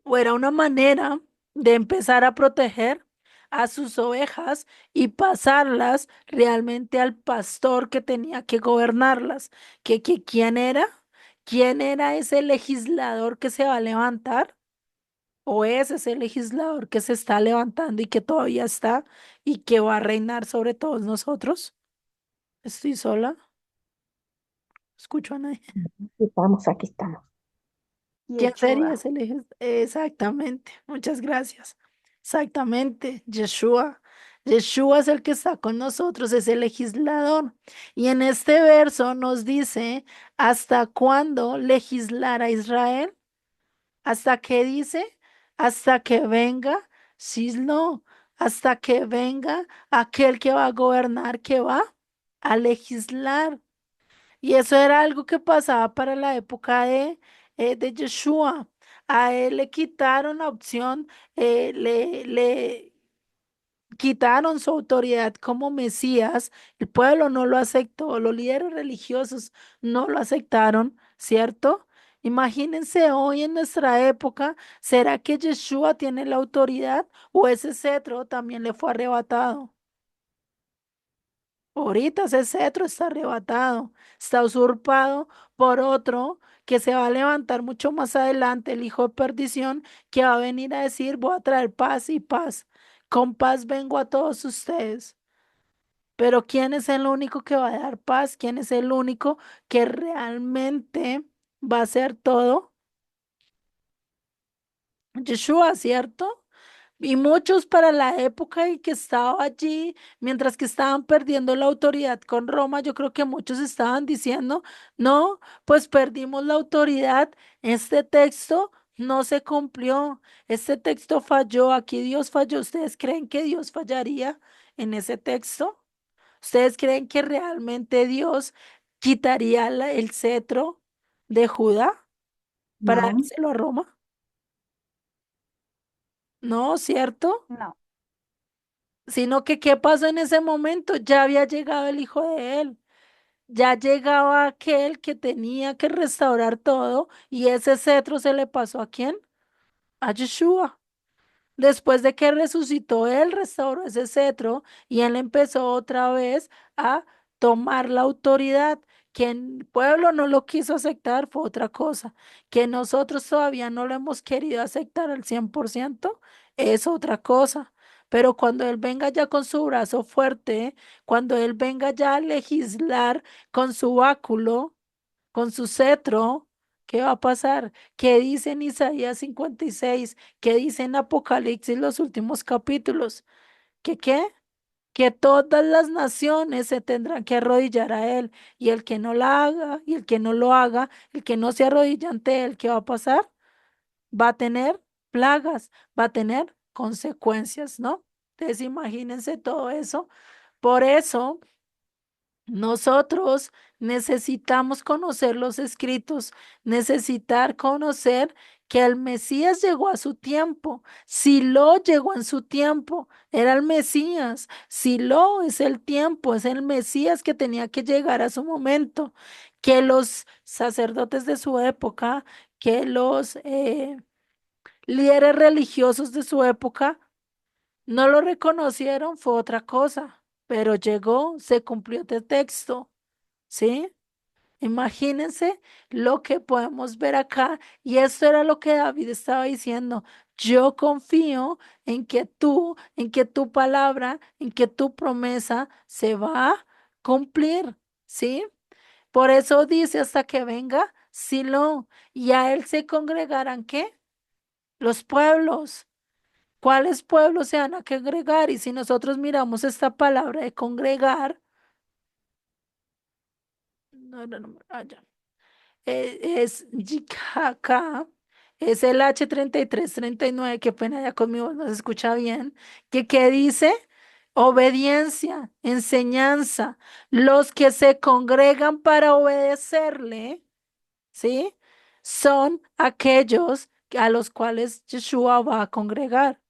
o era una manera de empezar a proteger a sus ovejas y pasarlas realmente al pastor que tenía que gobernarlas. ¿Quién era? ¿Quién era ese legislador que se va a levantar? ¿O es ese legislador que se está levantando y que todavía está y que va a reinar sobre todos nosotros? ¿Estoy sola? ¿Escucho a nadie? Aquí estamos. ¿Quién sería Yeshua. ese Exactamente, muchas gracias. Exactamente, Yeshua. Yeshua es el que está con nosotros, es el legislador. Y en este verso nos dice, ¿hasta cuándo legislará Israel? ¿Hasta qué dice? Hasta que venga Sislo, hasta que venga aquel que va a gobernar, que va a legislar. Y eso era algo que pasaba para la época de Yeshua. A él le quitaron la opción, le quitaron su autoridad como Mesías. El pueblo no lo aceptó, los líderes religiosos no lo aceptaron, ¿cierto? Imagínense hoy en nuestra época, ¿será que Yeshua tiene la autoridad o ese cetro también le fue arrebatado? Ahorita ese cetro está arrebatado, está usurpado por otro que se va a levantar mucho más adelante, el hijo de perdición, que va a venir a decir, voy a traer paz y paz. Con paz vengo a todos ustedes. Pero ¿quién es el único que va a dar paz? ¿Quién es el único que realmente va a hacer todo? Yeshua, ¿cierto? Y muchos para la época y que estaba allí, mientras que estaban perdiendo la autoridad con Roma, yo creo que muchos estaban diciendo, no, pues perdimos la autoridad, este texto no se cumplió, este texto falló, aquí Dios falló. ¿Ustedes creen que Dios fallaría en ese texto? ¿Ustedes creen que realmente Dios quitaría el cetro de Judá para No, dárselo a Roma? No, ¿cierto? No, Sino que ¿qué pasó en ese momento? Ya había llegado el hijo de él, ya llegaba aquel que tenía que restaurar todo y ese cetro se le pasó ¿a quién? A Yeshua. Después de que resucitó, él restauró ese cetro y él empezó otra vez a tomar la autoridad. Que el pueblo no lo quiso aceptar fue otra cosa. Que nosotros todavía no lo hemos querido aceptar al 100% es otra cosa. Pero cuando Él venga ya con su brazo fuerte, cuando Él venga ya a legislar con su báculo, con su cetro, ¿qué va a pasar? ¿Qué dice en Isaías 56? ¿Qué dice en Apocalipsis los últimos capítulos? ¿Que qué? Que todas las naciones se tendrán que arrodillar a Él, y el que no la haga, y el que no lo haga, el que no se arrodilla ante Él, ¿qué va a pasar? Va a tener plagas, va a tener consecuencias, ¿no? Entonces imagínense todo eso. Por eso nosotros necesitamos conocer los escritos, necesitar conocer que el Mesías llegó a su tiempo. Silo llegó en su tiempo, era el Mesías. Silo es el tiempo, es el Mesías que tenía que llegar a su momento. Que los sacerdotes de su época, que los líderes religiosos de su época no lo reconocieron, fue otra cosa, pero llegó, se cumplió este texto. ¿Sí? Imagínense lo que podemos ver acá. Y esto era lo que David estaba diciendo. Yo confío en que tu palabra, en que tu promesa se va a cumplir. ¿Sí? Por eso dice hasta que venga Silo y a él se congregarán, ¿qué? Los pueblos. ¿Cuáles pueblos se van a congregar? Y si nosotros miramos esta palabra de congregar, no, es YKK, es el H3339, qué pena ya conmigo no se escucha bien, que dice obediencia, enseñanza, los que se congregan para obedecerle, ¿sí? Son aquellos a los cuales Yeshua va a congregar,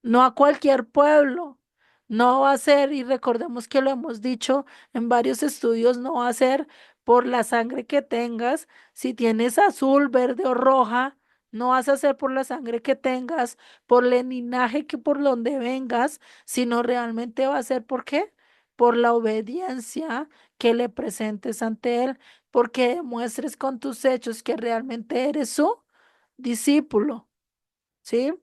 no a cualquier pueblo. No va a ser, y recordemos que lo hemos dicho en varios estudios, no va a ser por la sangre que tengas. Si tienes azul, verde o roja, no vas a ser por la sangre que tengas, por el linaje que por donde vengas, sino realmente va a ser ¿por qué? Por la obediencia que le presentes ante Él, porque demuestres con tus hechos que realmente eres su discípulo, ¿sí?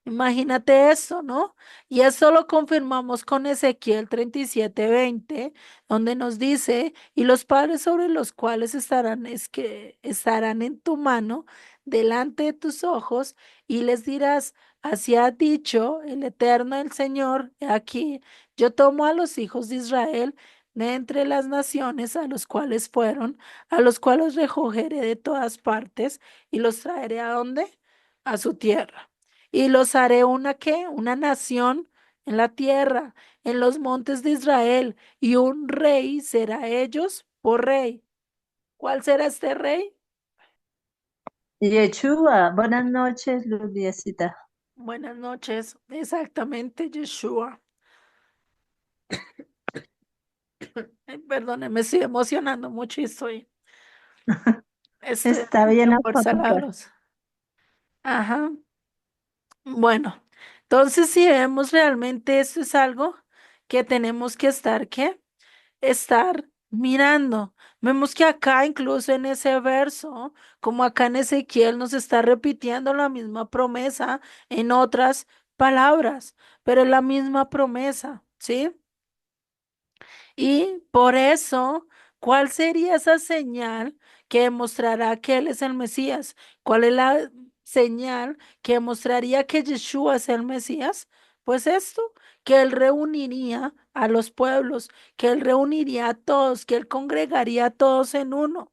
Imagínate eso, ¿no? Y eso lo confirmamos con Ezequiel 37:20, donde nos dice, y los padres sobre los cuales estarán, es que estarán en tu mano, delante de tus ojos, y les dirás, así ha dicho el Eterno, el Señor, he aquí, yo tomo a los hijos de Israel de entre las naciones a los cuales fueron, a los cuales recogeré de todas partes, y los traeré ¿a dónde? A su tierra y los haré una ¿qué? Una nación en la tierra, en los montes de Israel, y un rey será ellos por rey. ¿Cuál será este rey? Yeshua, buenas noches, Ludiecita. Buenas noches, exactamente, Yeshua. Ay, perdone, me estoy emocionando mucho y estoy Está bien en fuerza la afónica. voz. Ajá. Bueno, entonces si vemos realmente esto es algo que tenemos que estar, ¿qué? Estar mirando. Vemos que acá, incluso en ese verso, como acá en Ezequiel, nos está repitiendo la misma promesa en otras palabras, pero es la misma promesa, ¿sí? Y por eso, ¿cuál sería esa señal que demostrará que Él es el Mesías? ¿Cuál es la señal que demostraría que Yeshua es el Mesías? Pues esto, que Él reuniría a los pueblos, que Él reuniría a todos, que Él congregaría a todos en uno.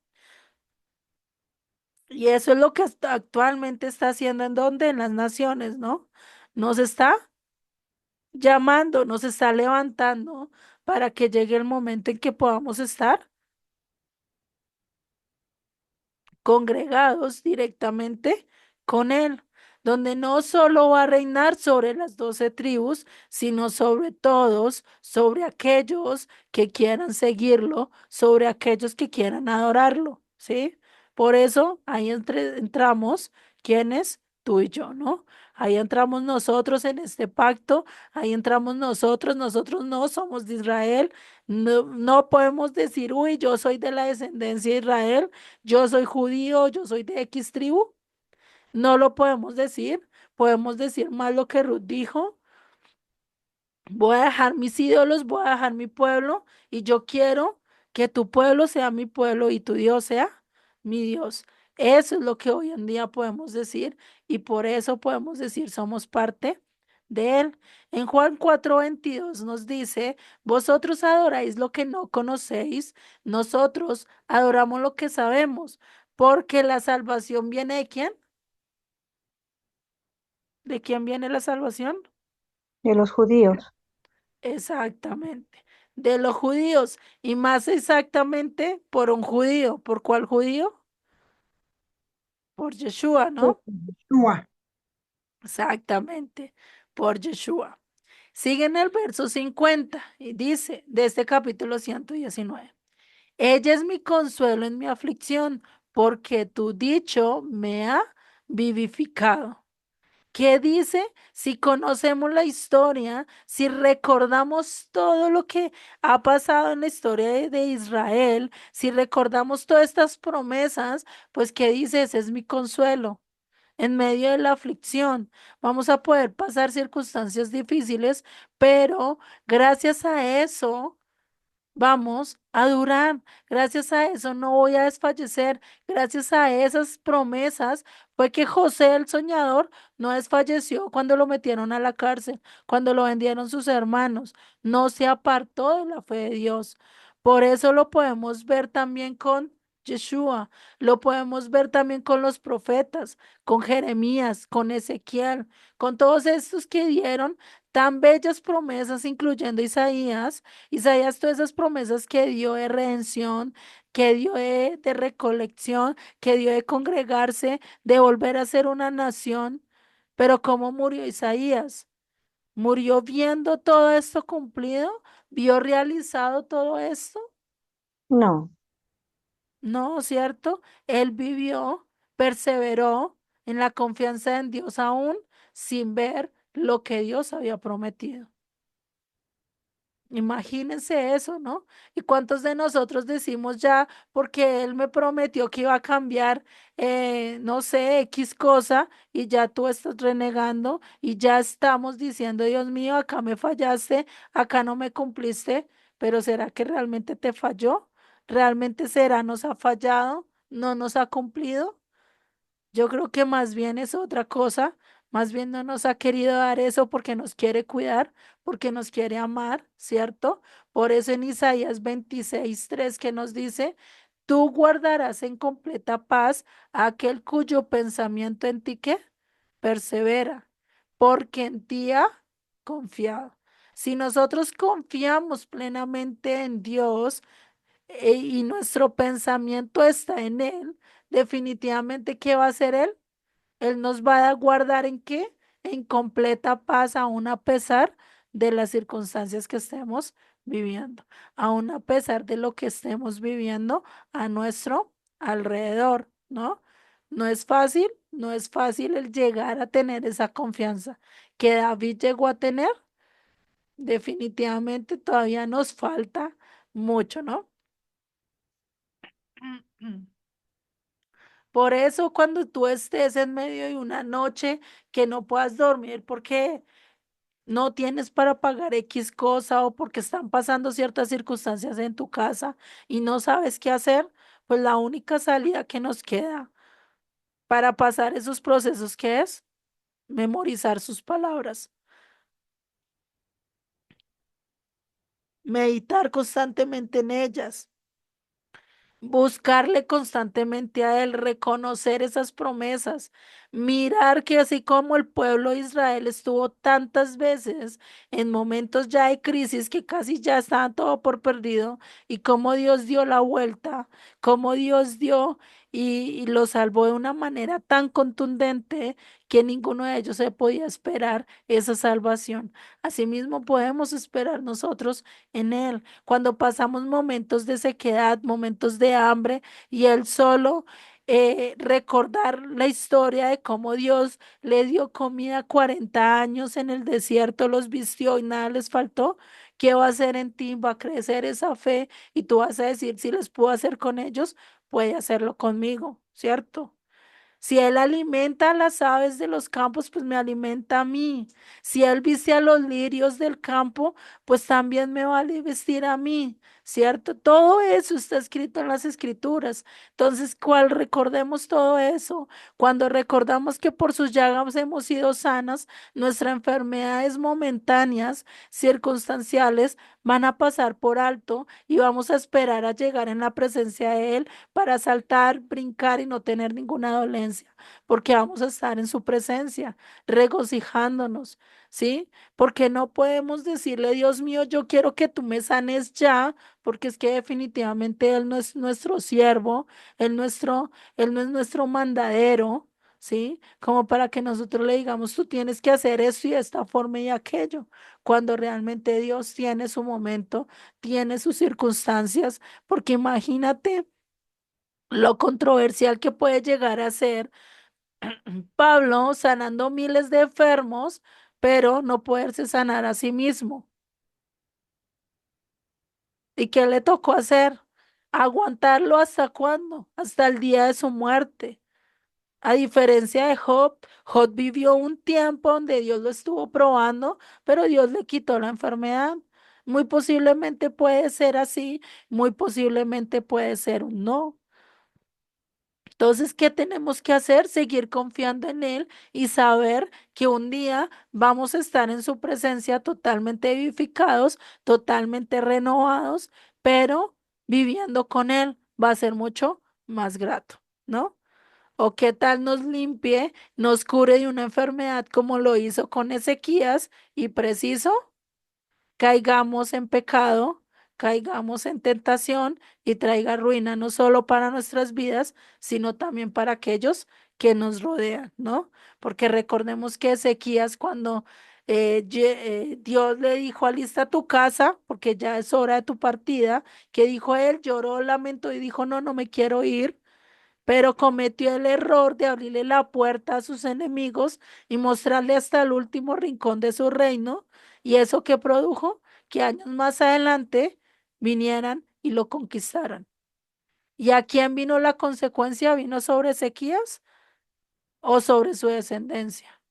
Y eso es lo que actualmente está haciendo en donde, en las naciones, ¿no? Nos está llamando, nos está levantando para que llegue el momento en que podamos estar congregados directamente con Él, donde no solo va a reinar sobre las 12 tribus, sino sobre todos, sobre aquellos que quieran seguirlo, sobre aquellos que quieran adorarlo, ¿sí? Por eso ahí entramos, ¿quiénes? tú y yo, ¿no? Ahí entramos nosotros en este pacto, ahí entramos nosotros no somos de Israel, no podemos decir, uy, yo soy de la descendencia de Israel, yo soy judío, yo soy de X tribu, no lo podemos decir más lo que Ruth dijo. Voy a dejar mis ídolos, voy a dejar mi pueblo y yo quiero que tu pueblo sea mi pueblo y tu Dios sea mi Dios. Eso es lo que hoy en día podemos decir y por eso podemos decir somos parte de Él. En Juan 4:22 nos dice, vosotros adoráis lo que no conocéis, nosotros adoramos lo que sabemos, porque la salvación viene de quién? ¿De quién viene la salvación? De los judíos. Exactamente, de los judíos y más exactamente por un judío. ¿Por cuál judío? Por Yeshua, ¿no? Yeshua. Exactamente, por Yeshua. Sigue en el verso 50 y dice de este capítulo 119. Ella es mi consuelo en mi aflicción, porque tu dicho me ha vivificado. ¿Qué dice? Si conocemos la historia, si recordamos todo lo que ha pasado en la historia de Israel, si recordamos todas estas promesas, pues ¿qué dice? Ese es mi consuelo. En medio de la aflicción, vamos a poder pasar circunstancias difíciles, pero gracias a eso vamos a durar. Gracias a eso no voy a desfallecer. Gracias a esas promesas fue que José el soñador no desfalleció cuando lo metieron a la cárcel, cuando lo vendieron sus hermanos. No se apartó de la fe de Dios. Por eso lo podemos ver también con Yeshua, lo podemos ver también con los profetas, con Jeremías, con Ezequiel, con todos estos que dieron tan bellas promesas, incluyendo Isaías. Isaías, todas esas promesas que dio de redención, que dio de recolección, que dio de congregarse, de volver a ser una nación. Pero ¿cómo murió Isaías? ¿Murió viendo todo esto cumplido? ¿Vio realizado todo esto? No, No, ¿cierto? Él vivió, perseveró en la confianza en Dios aún sin ver lo que Dios había prometido. Imagínense eso, ¿no? ¿Y cuántos de nosotros decimos ya, porque él me prometió que iba a cambiar, no sé, X cosa, y ya tú estás renegando y ya estamos diciendo, Dios mío, acá me fallaste, acá no me cumpliste, pero ¿será que realmente te falló? ¿Realmente será nos ha fallado? ¿No nos ha cumplido? Yo creo que más bien es otra cosa, más bien no nos ha querido dar eso porque nos quiere cuidar, porque nos quiere amar, ¿cierto? Por eso en Isaías 26:3 que nos dice, tú guardarás en completa paz a aquel cuyo pensamiento en ti que persevera, porque en ti ha confiado. Si nosotros confiamos plenamente en Dios, y nuestro pensamiento está en Él, definitivamente, ¿qué va a hacer Él? Él nos va a guardar ¿en qué? En completa paz, aún a pesar de las circunstancias que estemos viviendo, aún a pesar de lo que estemos viviendo a nuestro alrededor, ¿no? No es fácil el llegar a tener esa confianza que David llegó a tener. Definitivamente todavía nos falta mucho, ¿no? Por eso cuando tú estés en medio de una noche que no puedas dormir porque no tienes para pagar X cosa o porque están pasando ciertas circunstancias en tu casa y no sabes qué hacer, pues la única salida que nos queda para pasar esos procesos, ¿qué es? Memorizar sus palabras, meditar constantemente en ellas. Buscarle constantemente a Él, reconocer esas promesas, mirar que así como el pueblo de Israel estuvo tantas veces en momentos ya de crisis que casi ya estaban todo por perdido, y cómo Dios dio la vuelta, cómo Dios dio y lo salvó de una manera tan contundente que ninguno de ellos se podía esperar esa salvación. Asimismo podemos esperar nosotros en Él cuando pasamos momentos de sequedad, momentos de hambre y Él solo. recordar la historia de cómo Dios le dio comida 40 años en el desierto, los vistió y nada les faltó. ¿Qué va a hacer en ti? Va a crecer esa fe y tú vas a decir, si les puedo hacer con ellos, puede hacerlo conmigo, ¿cierto? Si Él alimenta a las aves de los campos, pues me alimenta a mí. Si Él viste a los lirios del campo, pues también me va a vestir a mí, ¿cierto? Todo eso está escrito en las escrituras. Entonces, ¿cuál recordemos todo eso? Cuando recordamos que por sus llagas hemos sido sanas, nuestras enfermedades momentáneas, circunstanciales, van a pasar por alto y vamos a esperar a llegar en la presencia de Él para saltar, brincar y no tener ninguna dolencia, porque vamos a estar en su presencia, regocijándonos, ¿sí? Porque no podemos decirle, Dios mío, yo quiero que tú me sanes ya, porque es que definitivamente Él no es nuestro siervo, Él no es nuestro mandadero. ¿Sí? Como para que nosotros le digamos, tú tienes que hacer esto y de esta forma y aquello, cuando realmente Dios tiene su momento, tiene sus circunstancias, porque imagínate lo controversial que puede llegar a ser Pablo sanando miles de enfermos, pero no poderse sanar a sí mismo. ¿Y qué le tocó hacer? Aguantarlo hasta cuándo? Hasta el día de su muerte. A diferencia de Job, Job vivió un tiempo donde Dios lo estuvo probando, pero Dios le quitó la enfermedad. Muy posiblemente puede ser así, muy posiblemente puede ser un no. Entonces, ¿qué tenemos que hacer? Seguir confiando en Él y saber que un día vamos a estar en su presencia totalmente vivificados, totalmente renovados, pero viviendo con Él va a ser mucho más grato, ¿no? O qué tal nos limpie, nos cure de una enfermedad como lo hizo con Ezequías y preciso caigamos en pecado, caigamos en tentación y traiga ruina no solo para nuestras vidas, sino también para aquellos que nos rodean, ¿no? Porque recordemos que Ezequías cuando Dios le dijo, alista tu casa, porque ya es hora de tu partida, que dijo él, lloró, lamentó y dijo, no, no me quiero ir, pero cometió el error de abrirle la puerta a sus enemigos y mostrarle hasta el último rincón de su reino. ¿Y eso que produjo? Que años más adelante vinieran y lo conquistaran. ¿Y a quién vino la consecuencia? ¿Vino sobre Ezequías o sobre su descendencia?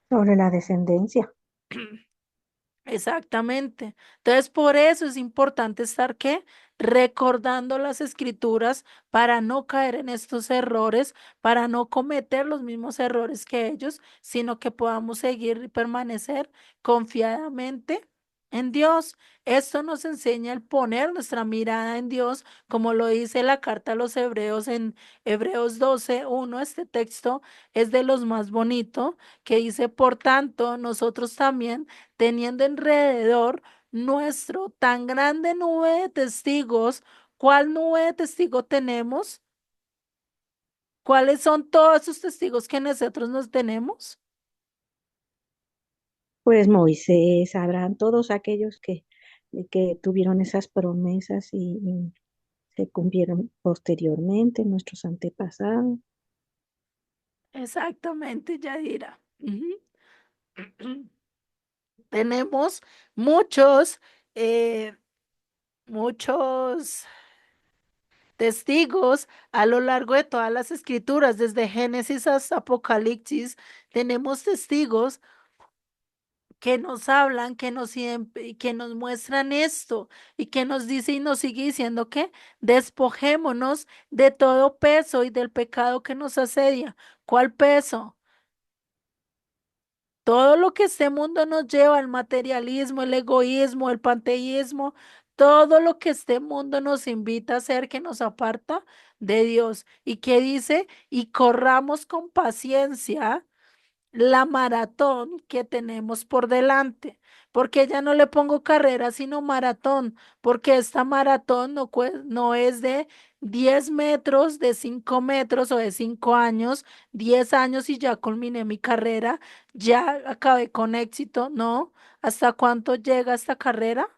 Sobre la descendencia. Exactamente. Entonces, por eso es importante estar ¿qué? Recordando las escrituras para no caer en estos errores, para no cometer los mismos errores que ellos, sino que podamos seguir y permanecer confiadamente en Dios. Esto nos enseña el poner nuestra mirada en Dios, como lo dice la carta a los Hebreos en Hebreos 12:1. Este texto es de los más bonitos, que dice, por tanto, nosotros también teniendo alrededor nuestro tan grande nube de testigos. ¿Cuál nube de testigos tenemos? ¿Cuáles son todos esos testigos que nosotros nos tenemos? Pues Moisés, Abraham, todos aquellos que tuvieron esas promesas y se cumplieron posteriormente, nuestros antepasados. Exactamente, Yadira. Ujú. Tenemos muchos, eh, muchos testigos a lo largo de todas las escrituras, desde Génesis hasta Apocalipsis, tenemos testigos que nos hablan, que nos muestran esto y que nos dice y nos sigue diciendo que despojémonos de todo peso y del pecado que nos asedia. ¿Cuál peso? Todo lo que este mundo nos lleva, el materialismo, el egoísmo, el panteísmo, todo lo que este mundo nos invita a hacer que nos aparta de Dios. ¿Y qué dice? Y corramos con paciencia la maratón que tenemos por delante, porque ya no le pongo carrera, sino maratón, porque esta maratón no es de 10 metros, de 5 metros o de 5 años, 10 años y ya culminé mi carrera, ya acabé con éxito, ¿no? ¿Hasta cuánto llega esta carrera?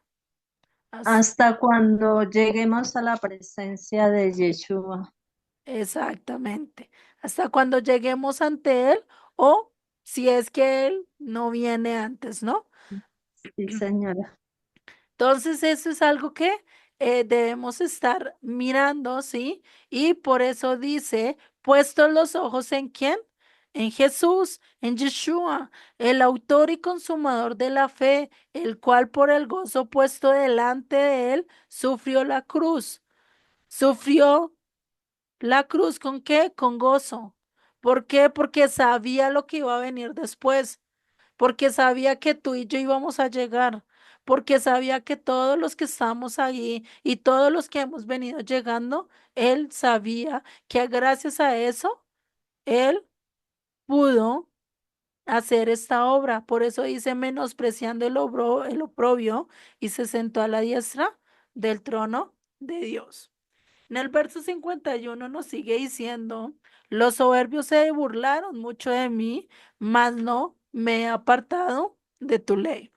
As- Hasta cuando lleguemos a la presencia de Yeshua. Exactamente. Hasta cuando lleguemos ante Él o si es que Él no viene antes, ¿no? Sí, señora. Entonces, eso es algo que debemos estar mirando, ¿sí? Y por eso dice, puestos los ojos en quién? En Jesús, en Yeshua, el autor y consumador de la fe, el cual por el gozo puesto delante de él sufrió la cruz. Sufrió la cruz ¿con qué? Con gozo. ¿Por qué? Porque sabía lo que iba a venir después, porque sabía que tú y yo íbamos a llegar, porque sabía que todos los que estamos ahí y todos los que hemos venido llegando, él sabía que gracias a eso, él pudo hacer esta obra. Por eso dice, menospreciando el oprobio, y se sentó a la diestra del trono de Dios. En el verso 51 nos sigue diciendo, los soberbios se burlaron mucho de mí, mas no me he apartado de tu ley.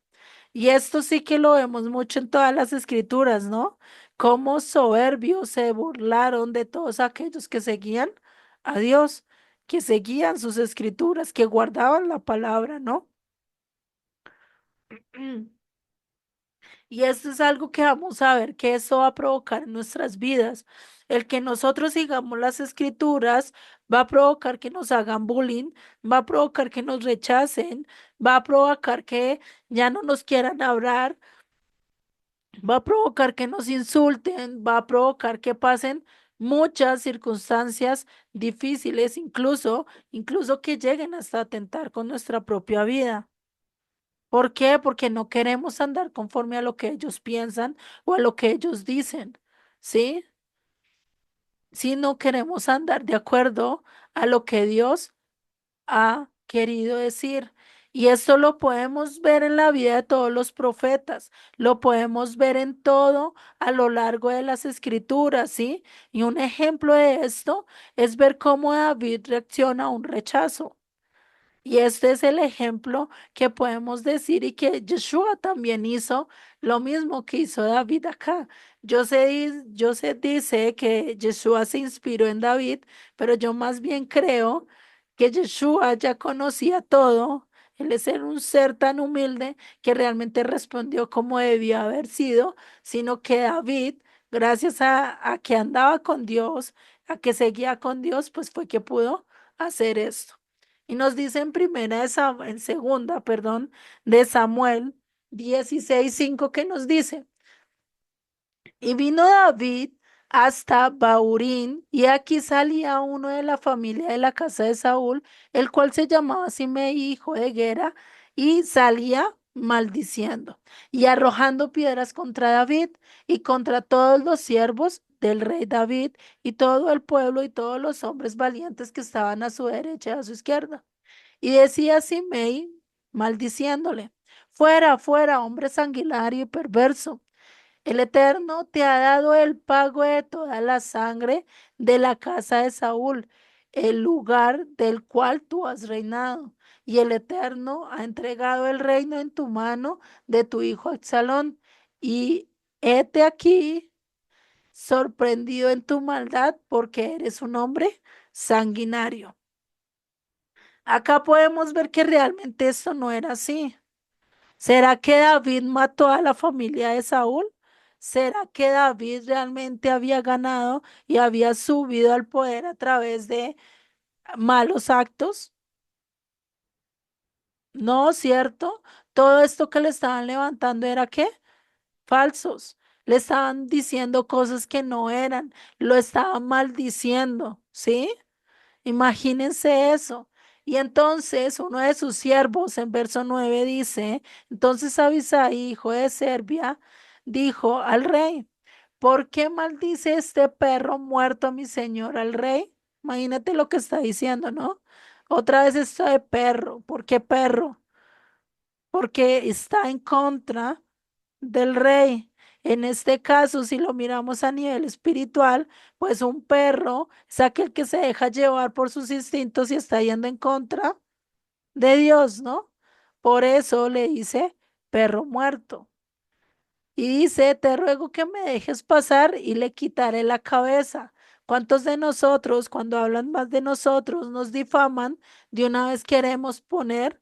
Y esto sí que lo vemos mucho en todas las escrituras, ¿no? Cómo soberbios se burlaron de todos aquellos que seguían a Dios, que seguían sus escrituras, que guardaban la palabra, ¿no? Y esto es algo que vamos a ver que eso va a provocar en nuestras vidas. El que nosotros sigamos las escrituras va a provocar que nos hagan bullying, va a provocar que nos rechacen, va a provocar que ya no nos quieran hablar, va a provocar que nos insulten, va a provocar que pasen muchas circunstancias difíciles, incluso que lleguen hasta atentar con nuestra propia vida. ¿Por qué? Porque no queremos andar conforme a lo que ellos piensan o a lo que ellos dicen, ¿sí? Si no queremos andar de acuerdo a lo que Dios ha querido decir. Y esto lo podemos ver en la vida de todos los profetas, lo podemos ver en todo a lo largo de las escrituras, ¿sí? Y un ejemplo de esto es ver cómo David reacciona a un rechazo. Y este es el ejemplo que podemos decir y que Yeshua también hizo lo mismo que hizo David acá. Yo sé, dice que Yeshua se inspiró en David, pero yo más bien creo que Yeshua ya conocía todo. Él es un ser tan humilde que realmente respondió como debía haber sido, sino que David, gracias a que andaba con Dios, a que seguía con Dios, pues fue que pudo hacer esto. Y nos dice en en segunda, perdón, de Samuel 16:5 que nos dice, y vino David hasta Baurín, y aquí salía uno de la familia de la casa de Saúl, el cual se llamaba Simei, hijo de Gera, y salía maldiciendo y arrojando piedras contra David y contra todos los siervos del rey David y todo el pueblo y todos los hombres valientes que estaban a su derecha y a su izquierda. Y decía Simei, maldiciéndole, fuera, fuera, hombre sanguinario y perverso. El Eterno te ha dado el pago de toda la sangre de la casa de Saúl, el lugar del cual tú has reinado. Y el Eterno ha entregado el reino en tu mano de tu hijo Absalón. Y hete aquí sorprendido en tu maldad porque eres un hombre sanguinario. Acá podemos ver que realmente esto no era así. ¿Será que David mató a la familia de Saúl? ¿Será que David realmente había ganado y había subido al poder a través de malos actos? No, ¿cierto? Todo esto que le estaban levantando era ¿qué? Falsos. Le estaban diciendo cosas que no eran, lo estaban maldiciendo, ¿sí? Imagínense eso. Y entonces uno de sus siervos en verso 9 dice, entonces Abisai, hijo de Serbia, dijo al rey, ¿por qué maldice este perro muerto a mi señor al rey? Imagínate lo que está diciendo, ¿no? Otra vez esto de perro. ¿Por qué perro? Porque está en contra del rey. En este caso, si lo miramos a nivel espiritual, pues un perro es aquel que se deja llevar por sus instintos y está yendo en contra de Dios, ¿no? Por eso le dice perro muerto. Y dice, te ruego que me dejes pasar y le quitaré la cabeza, ¿Cuántos de nosotros, cuando hablan más de nosotros, nos difaman, de una vez queremos poner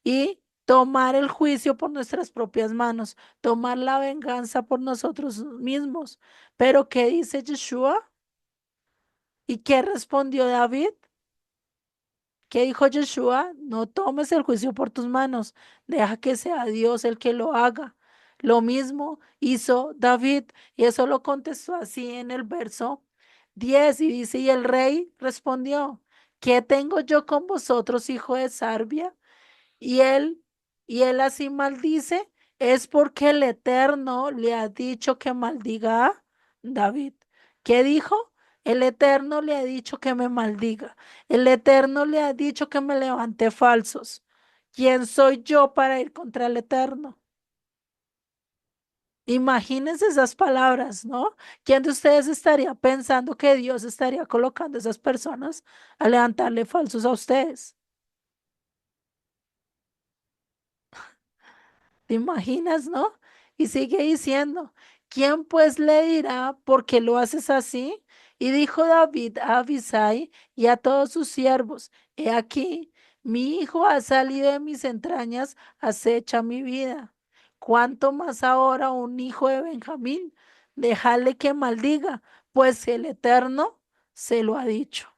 y tomar el juicio por nuestras propias manos, tomar la venganza por nosotros mismos? Pero ¿qué dice Yeshua? ¿Y qué respondió David? ¿Qué dijo Yeshua? No tomes el juicio por tus manos, deja que sea Dios el que lo haga. Lo mismo hizo David, y eso lo contestó así en el verso 10, y dice, y el rey respondió, ¿qué tengo yo con vosotros, hijo de Sarbia? Y él, y él así maldice, es porque el Eterno le ha dicho que maldiga a David. ¿Qué dijo? El Eterno le ha dicho que me maldiga. El Eterno le ha dicho que me levante falsos. ¿Quién soy yo para ir contra el Eterno? Imagínense esas palabras, ¿no? ¿Quién de ustedes estaría pensando que Dios estaría colocando a esas personas a levantarle falsos a ustedes? ¿Te imaginas, no? Y sigue diciendo, ¿quién pues le dirá por qué lo haces así? Y dijo David a Abisai y a todos sus siervos, he aquí, mi hijo ha salido de mis entrañas, acecha mi vida. ¿Cuánto más ahora un hijo de Benjamín? Déjale que maldiga, pues el Eterno se lo ha dicho.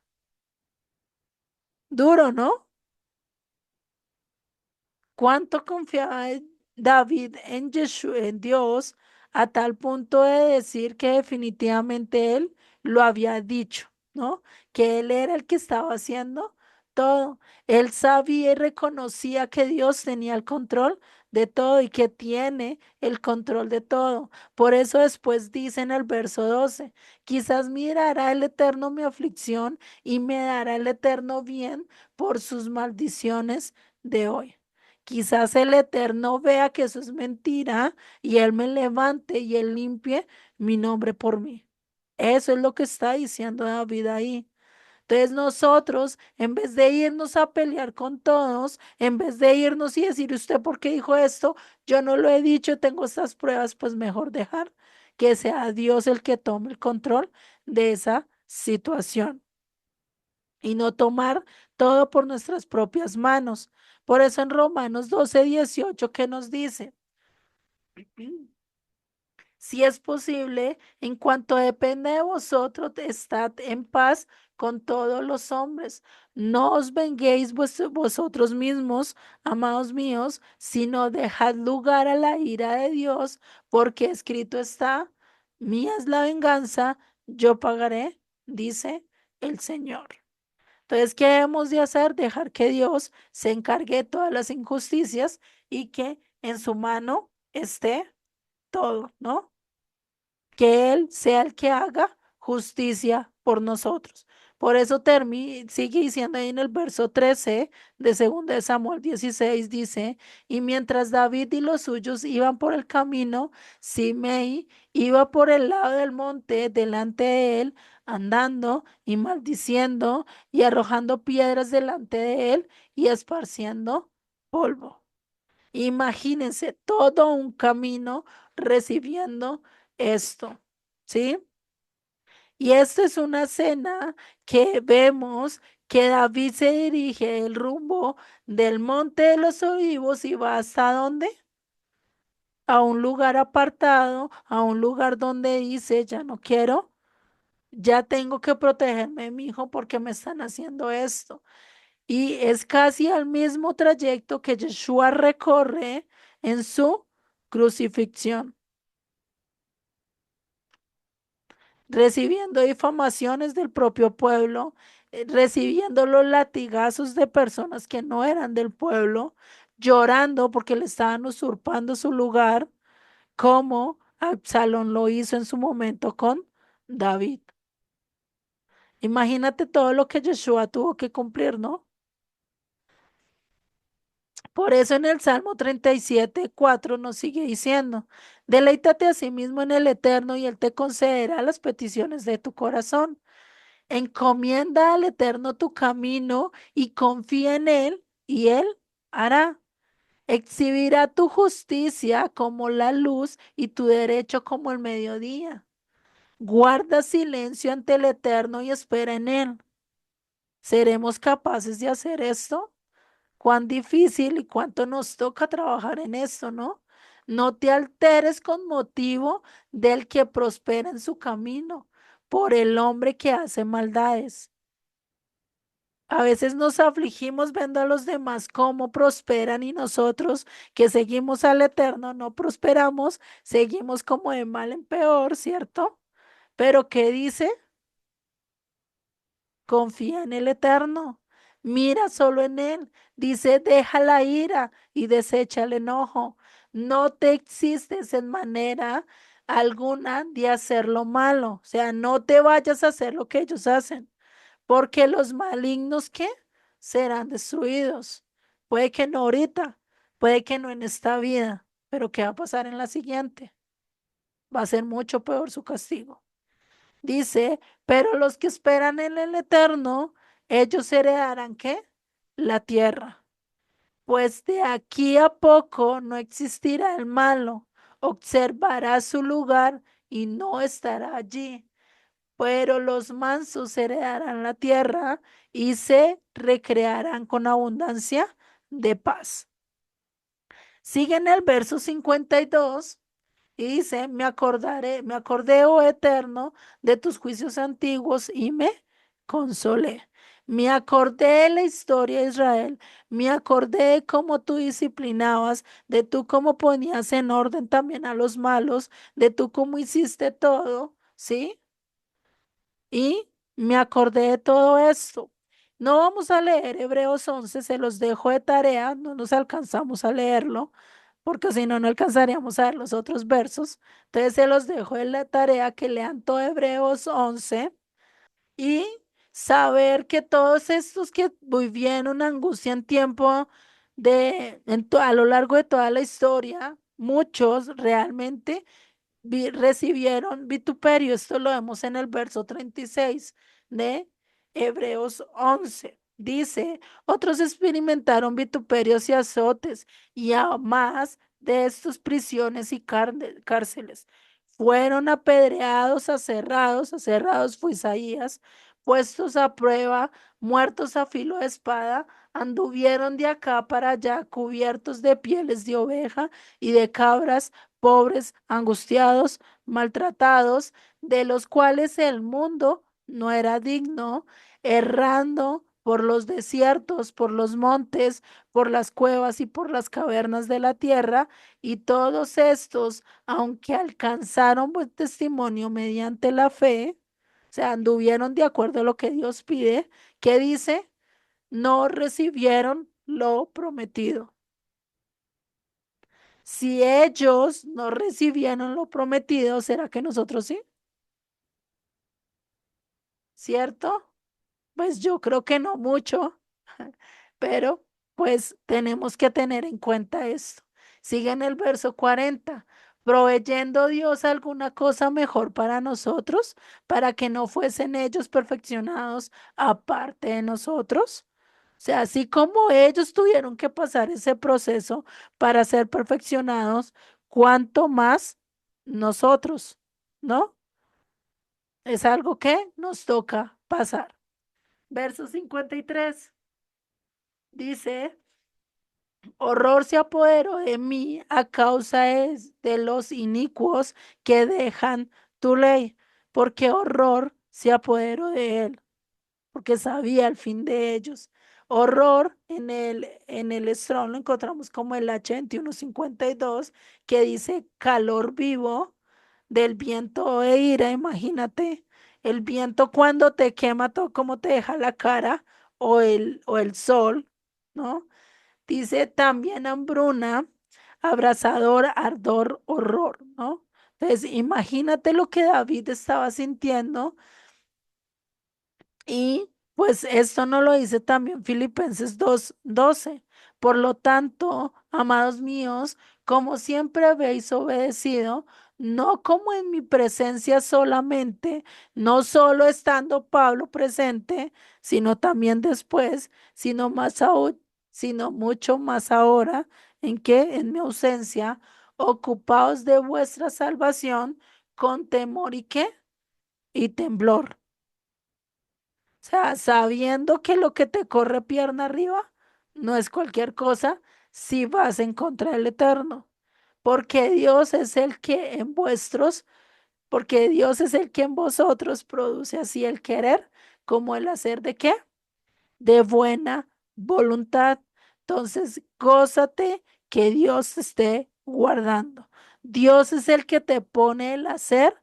Duro, ¿no? ¿Cuánto confiaba David en Yeshua, en Dios, a tal punto de decir que definitivamente él lo había dicho, ¿no? Que él era el que estaba haciendo todo. Él sabía y reconocía que Dios tenía el control de todo y que tiene el control de todo. Por eso después dice en el verso 12, quizás mirará el Eterno mi aflicción y me dará el Eterno bien por sus maldiciones de hoy. Quizás el Eterno vea que eso es mentira y Él me levante y Él limpie mi nombre por mí. Eso es lo que está diciendo David ahí. Entonces nosotros, en vez de irnos a pelear con todos, en vez de irnos y decir, ¿usted por qué dijo esto? Yo no lo he dicho, tengo estas pruebas, pues mejor dejar que sea Dios el que tome el control de esa situación y no tomar todo por nuestras propias manos. Por eso en Romanos 12:18, ¿qué nos dice? Si es posible, en cuanto depende de vosotros, estad en paz con todos los hombres. No os venguéis vosotros mismos, amados míos, sino dejad lugar a la ira de Dios, porque escrito está, mía es la venganza, yo pagaré, dice el Señor. Entonces, ¿qué debemos de hacer? Dejar que Dios se encargue de todas las injusticias y que en su mano esté todo, ¿no? Que Él sea el que haga justicia por nosotros. Por eso sigue diciendo ahí en el verso 13 de 2 de Samuel 16, dice, y mientras David y los suyos iban por el camino, Simei iba por el lado del monte delante de él, andando y maldiciendo y arrojando piedras delante de él y esparciendo polvo. Imagínense todo un camino recibiendo esto, ¿sí? Y esta es una escena que vemos que David se dirige el rumbo del Monte de los Olivos y va hasta dónde? A un lugar apartado, a un lugar donde dice, ya no quiero, ya tengo que protegerme de mi hijo porque me están haciendo esto. Y es casi al mismo trayecto que Yeshua recorre en su crucifixión, recibiendo difamaciones del propio pueblo, recibiendo los latigazos de personas que no eran del pueblo, llorando porque le estaban usurpando su lugar, como Absalón lo hizo en su momento con David. Imagínate todo lo que Yeshua tuvo que cumplir, ¿no? Por eso en el Salmo 37:4 nos sigue diciendo, deleítate a sí mismo en el Eterno y Él te concederá las peticiones de tu corazón. Encomienda al Eterno tu camino y confía en Él y Él hará. Exhibirá tu justicia como la luz y tu derecho como el mediodía. Guarda silencio ante el Eterno y espera en Él. ¿Seremos capaces de hacer esto? Cuán difícil y cuánto nos toca trabajar en esto, ¿no? No te alteres con motivo del que prospera en su camino, por el hombre que hace maldades. A veces nos afligimos viendo a los demás cómo prosperan y nosotros que seguimos al Eterno no prosperamos, seguimos como de mal en peor, ¿cierto? Pero ¿qué dice? Confía en el Eterno. Mira solo en Él. Dice, deja la ira y desecha el enojo. No te existes en manera alguna de hacer lo malo. O sea, no te vayas a hacer lo que ellos hacen, porque los malignos, ¿qué? Serán destruidos. Puede que no ahorita, puede que no en esta vida, pero ¿qué va a pasar en la siguiente? Va a ser mucho peor su castigo. Dice, pero los que esperan en el Eterno, ellos heredarán ¿qué? La tierra. Pues de aquí a poco no existirá el malo, observará su lugar y no estará allí. Pero los mansos heredarán la tierra y se recrearán con abundancia de paz. Sigue en el verso 52. Y dice, me acordé, oh Eterno, de tus juicios antiguos y me consolé. Me acordé de la historia de Israel, me acordé de cómo tú disciplinabas, de tú cómo ponías en orden también a los malos, de tú cómo hiciste todo, ¿sí? Y me acordé de todo esto. No vamos a leer Hebreos 11, se los dejo de tarea, no nos alcanzamos a leerlo, porque si no, no alcanzaríamos a ver los otros versos. Entonces se los dejo de la tarea que lean todo Hebreos 11 y saber que todos estos que vivieron angustia en tiempo a lo largo de toda la historia, muchos realmente recibieron vituperio. Esto lo vemos en el verso 36 de Hebreos 11. Dice, otros experimentaron vituperios y azotes, y a más de estos prisiones y cárceles. Fueron apedreados, aserrados fue Isaías, puestos a prueba, muertos a filo de espada, anduvieron de acá para allá cubiertos de pieles de oveja y de cabras, pobres, angustiados, maltratados, de los cuales el mundo no era digno, errando por los desiertos, por los montes, por las cuevas y por las cavernas de la tierra, y todos estos, aunque alcanzaron buen testimonio mediante la fe, o sea, anduvieron de acuerdo a lo que Dios pide, ¿qué dice? No recibieron lo prometido. Si ellos no recibieron lo prometido, ¿será que nosotros sí? ¿Cierto? Pues yo creo que no mucho, pero pues tenemos que tener en cuenta esto. Sigue en el verso 40, proveyendo Dios alguna cosa mejor para nosotros, para que no fuesen ellos perfeccionados aparte de nosotros. O sea, así como ellos tuvieron que pasar ese proceso para ser perfeccionados, ¿cuánto más nosotros? ¿No? Es algo que nos toca pasar. Verso 53 dice, horror se apoderó de mí a causa de los inicuos que dejan tu ley, porque horror se apoderó de él, porque sabía el fin de ellos. Horror en el Strong lo encontramos como el H2152, que dice calor vivo del viento de ira. Imagínate el viento cuando te quema todo, como te deja la cara, o el sol, ¿no? Dice también hambruna, abrasador, ardor, horror, ¿no? Entonces, imagínate lo que David estaba sintiendo. Y pues esto no lo dice también Filipenses 2:12. Por lo tanto, amados míos, como siempre habéis obedecido, no como en mi presencia solamente, no solo estando Pablo presente, sino también después, sino más aún, sino mucho más ahora, en que en mi ausencia, ocupaos de vuestra salvación con temor y qué, y temblor. O sea, sabiendo que lo que te corre pierna arriba no es cualquier cosa si vas en contra del Eterno. Porque Dios es el que en vuestros, porque Dios es el que en vosotros produce así el querer como el hacer de qué? De buena voluntad. Entonces, gózate que Dios te esté guardando. Dios es el que te pone el hacer,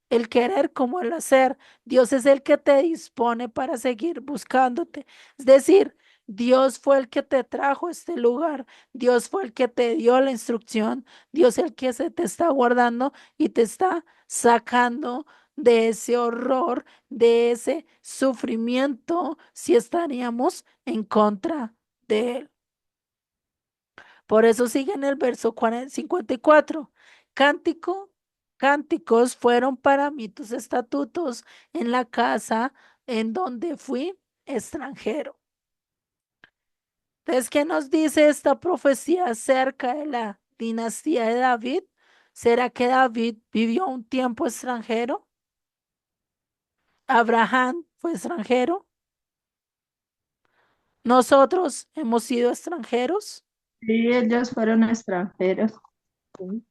el querer como el hacer. Dios es el que te dispone para seguir buscándote. Es decir, Dios fue el que te trajo a este lugar. Dios fue el que te dio la instrucción. Dios el que se te está guardando y te está sacando de ese horror, de ese sufrimiento, si estaríamos en contra de él. Por eso sigue en el verso 54. Cántico, cánticos fueron para mí tus estatutos en la casa en donde fui extranjero. Entonces, ¿qué nos dice esta profecía acerca de la dinastía de David? ¿Será que David vivió un tiempo extranjero? ¿Abraham fue extranjero? ¿Nosotros hemos sido extranjeros? Sí, ellos fueron extranjeros. Sí.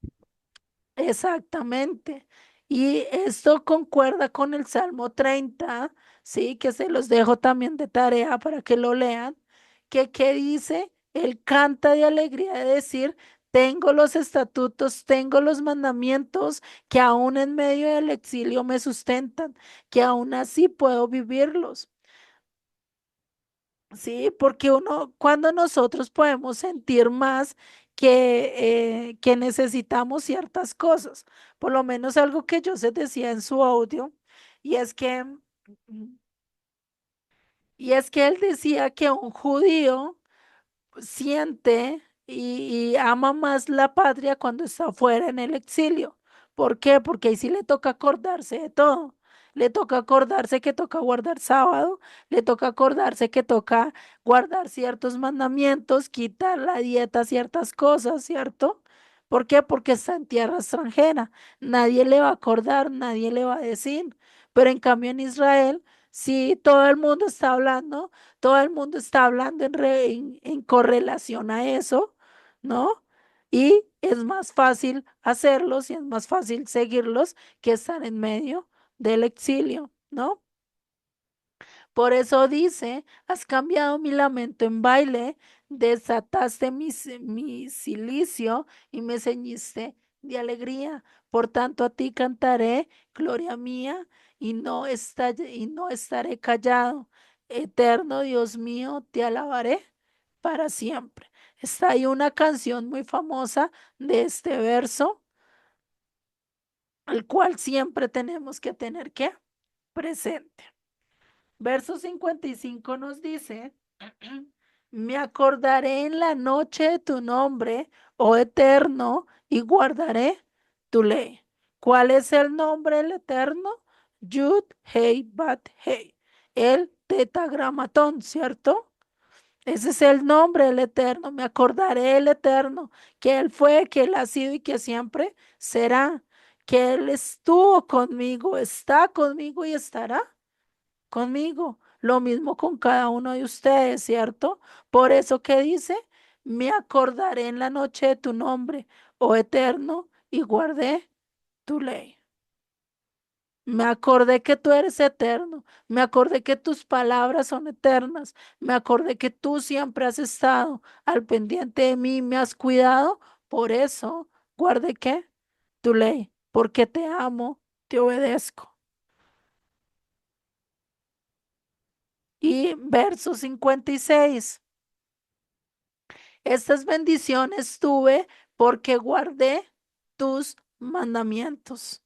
Exactamente. Y esto concuerda con el Salmo 30, sí, que se los dejo también de tarea para que lo lean, que dice, él canta de alegría de decir, tengo los estatutos, tengo los mandamientos que aún en medio del exilio me sustentan, que aún así puedo vivirlos. Sí, porque uno, cuando nosotros podemos sentir más que necesitamos ciertas cosas, por lo menos algo que yo se decía en su audio, y es que, y es que él decía que un judío siente y ama más la patria cuando está fuera en el exilio. ¿Por qué? Porque ahí sí le toca acordarse de todo. Le toca acordarse que toca guardar sábado, le toca acordarse que toca guardar ciertos mandamientos, quitar la dieta, ciertas cosas, ¿cierto? ¿Por qué? Porque está en tierra extranjera. Nadie le va a acordar, nadie le va a decir. Pero en cambio en Israel, sí, todo el mundo está hablando, todo el mundo está hablando en correlación a eso, ¿no? Y es más fácil hacerlos y es más fácil seguirlos que estar en medio del exilio, ¿no? Por eso dice, has cambiado mi lamento en baile, desataste mi cilicio y me ceñiste de alegría. Por tanto, a ti cantaré, gloria mía, y no estaré callado. Eterno Dios mío, te alabaré para siempre. Está ahí una canción muy famosa de este verso, el cual siempre tenemos que tener que presente. Verso 55 nos dice, me acordaré en la noche de tu nombre, oh Eterno, y guardaré tu ley. ¿Cuál es el nombre del Eterno? Yud, Hei, Bat, Hei. El tetagramatón, ¿cierto? Ese es el nombre del Eterno. Me acordaré del Eterno, que Él fue, que Él ha sido y que siempre será. Que Él estuvo conmigo, está conmigo y estará conmigo. Lo mismo con cada uno de ustedes, ¿cierto? Por eso que dice, me acordaré en la noche de tu nombre, oh Eterno, y guardé tu ley. Me acordé que tú eres eterno, me acordé que tus palabras son eternas, me acordé que tú siempre has estado al pendiente de mí, me has cuidado, por eso guardé qué, tu ley, porque te amo, te obedezco. Y verso 56. Estas bendiciones tuve porque guardé tus mandamientos.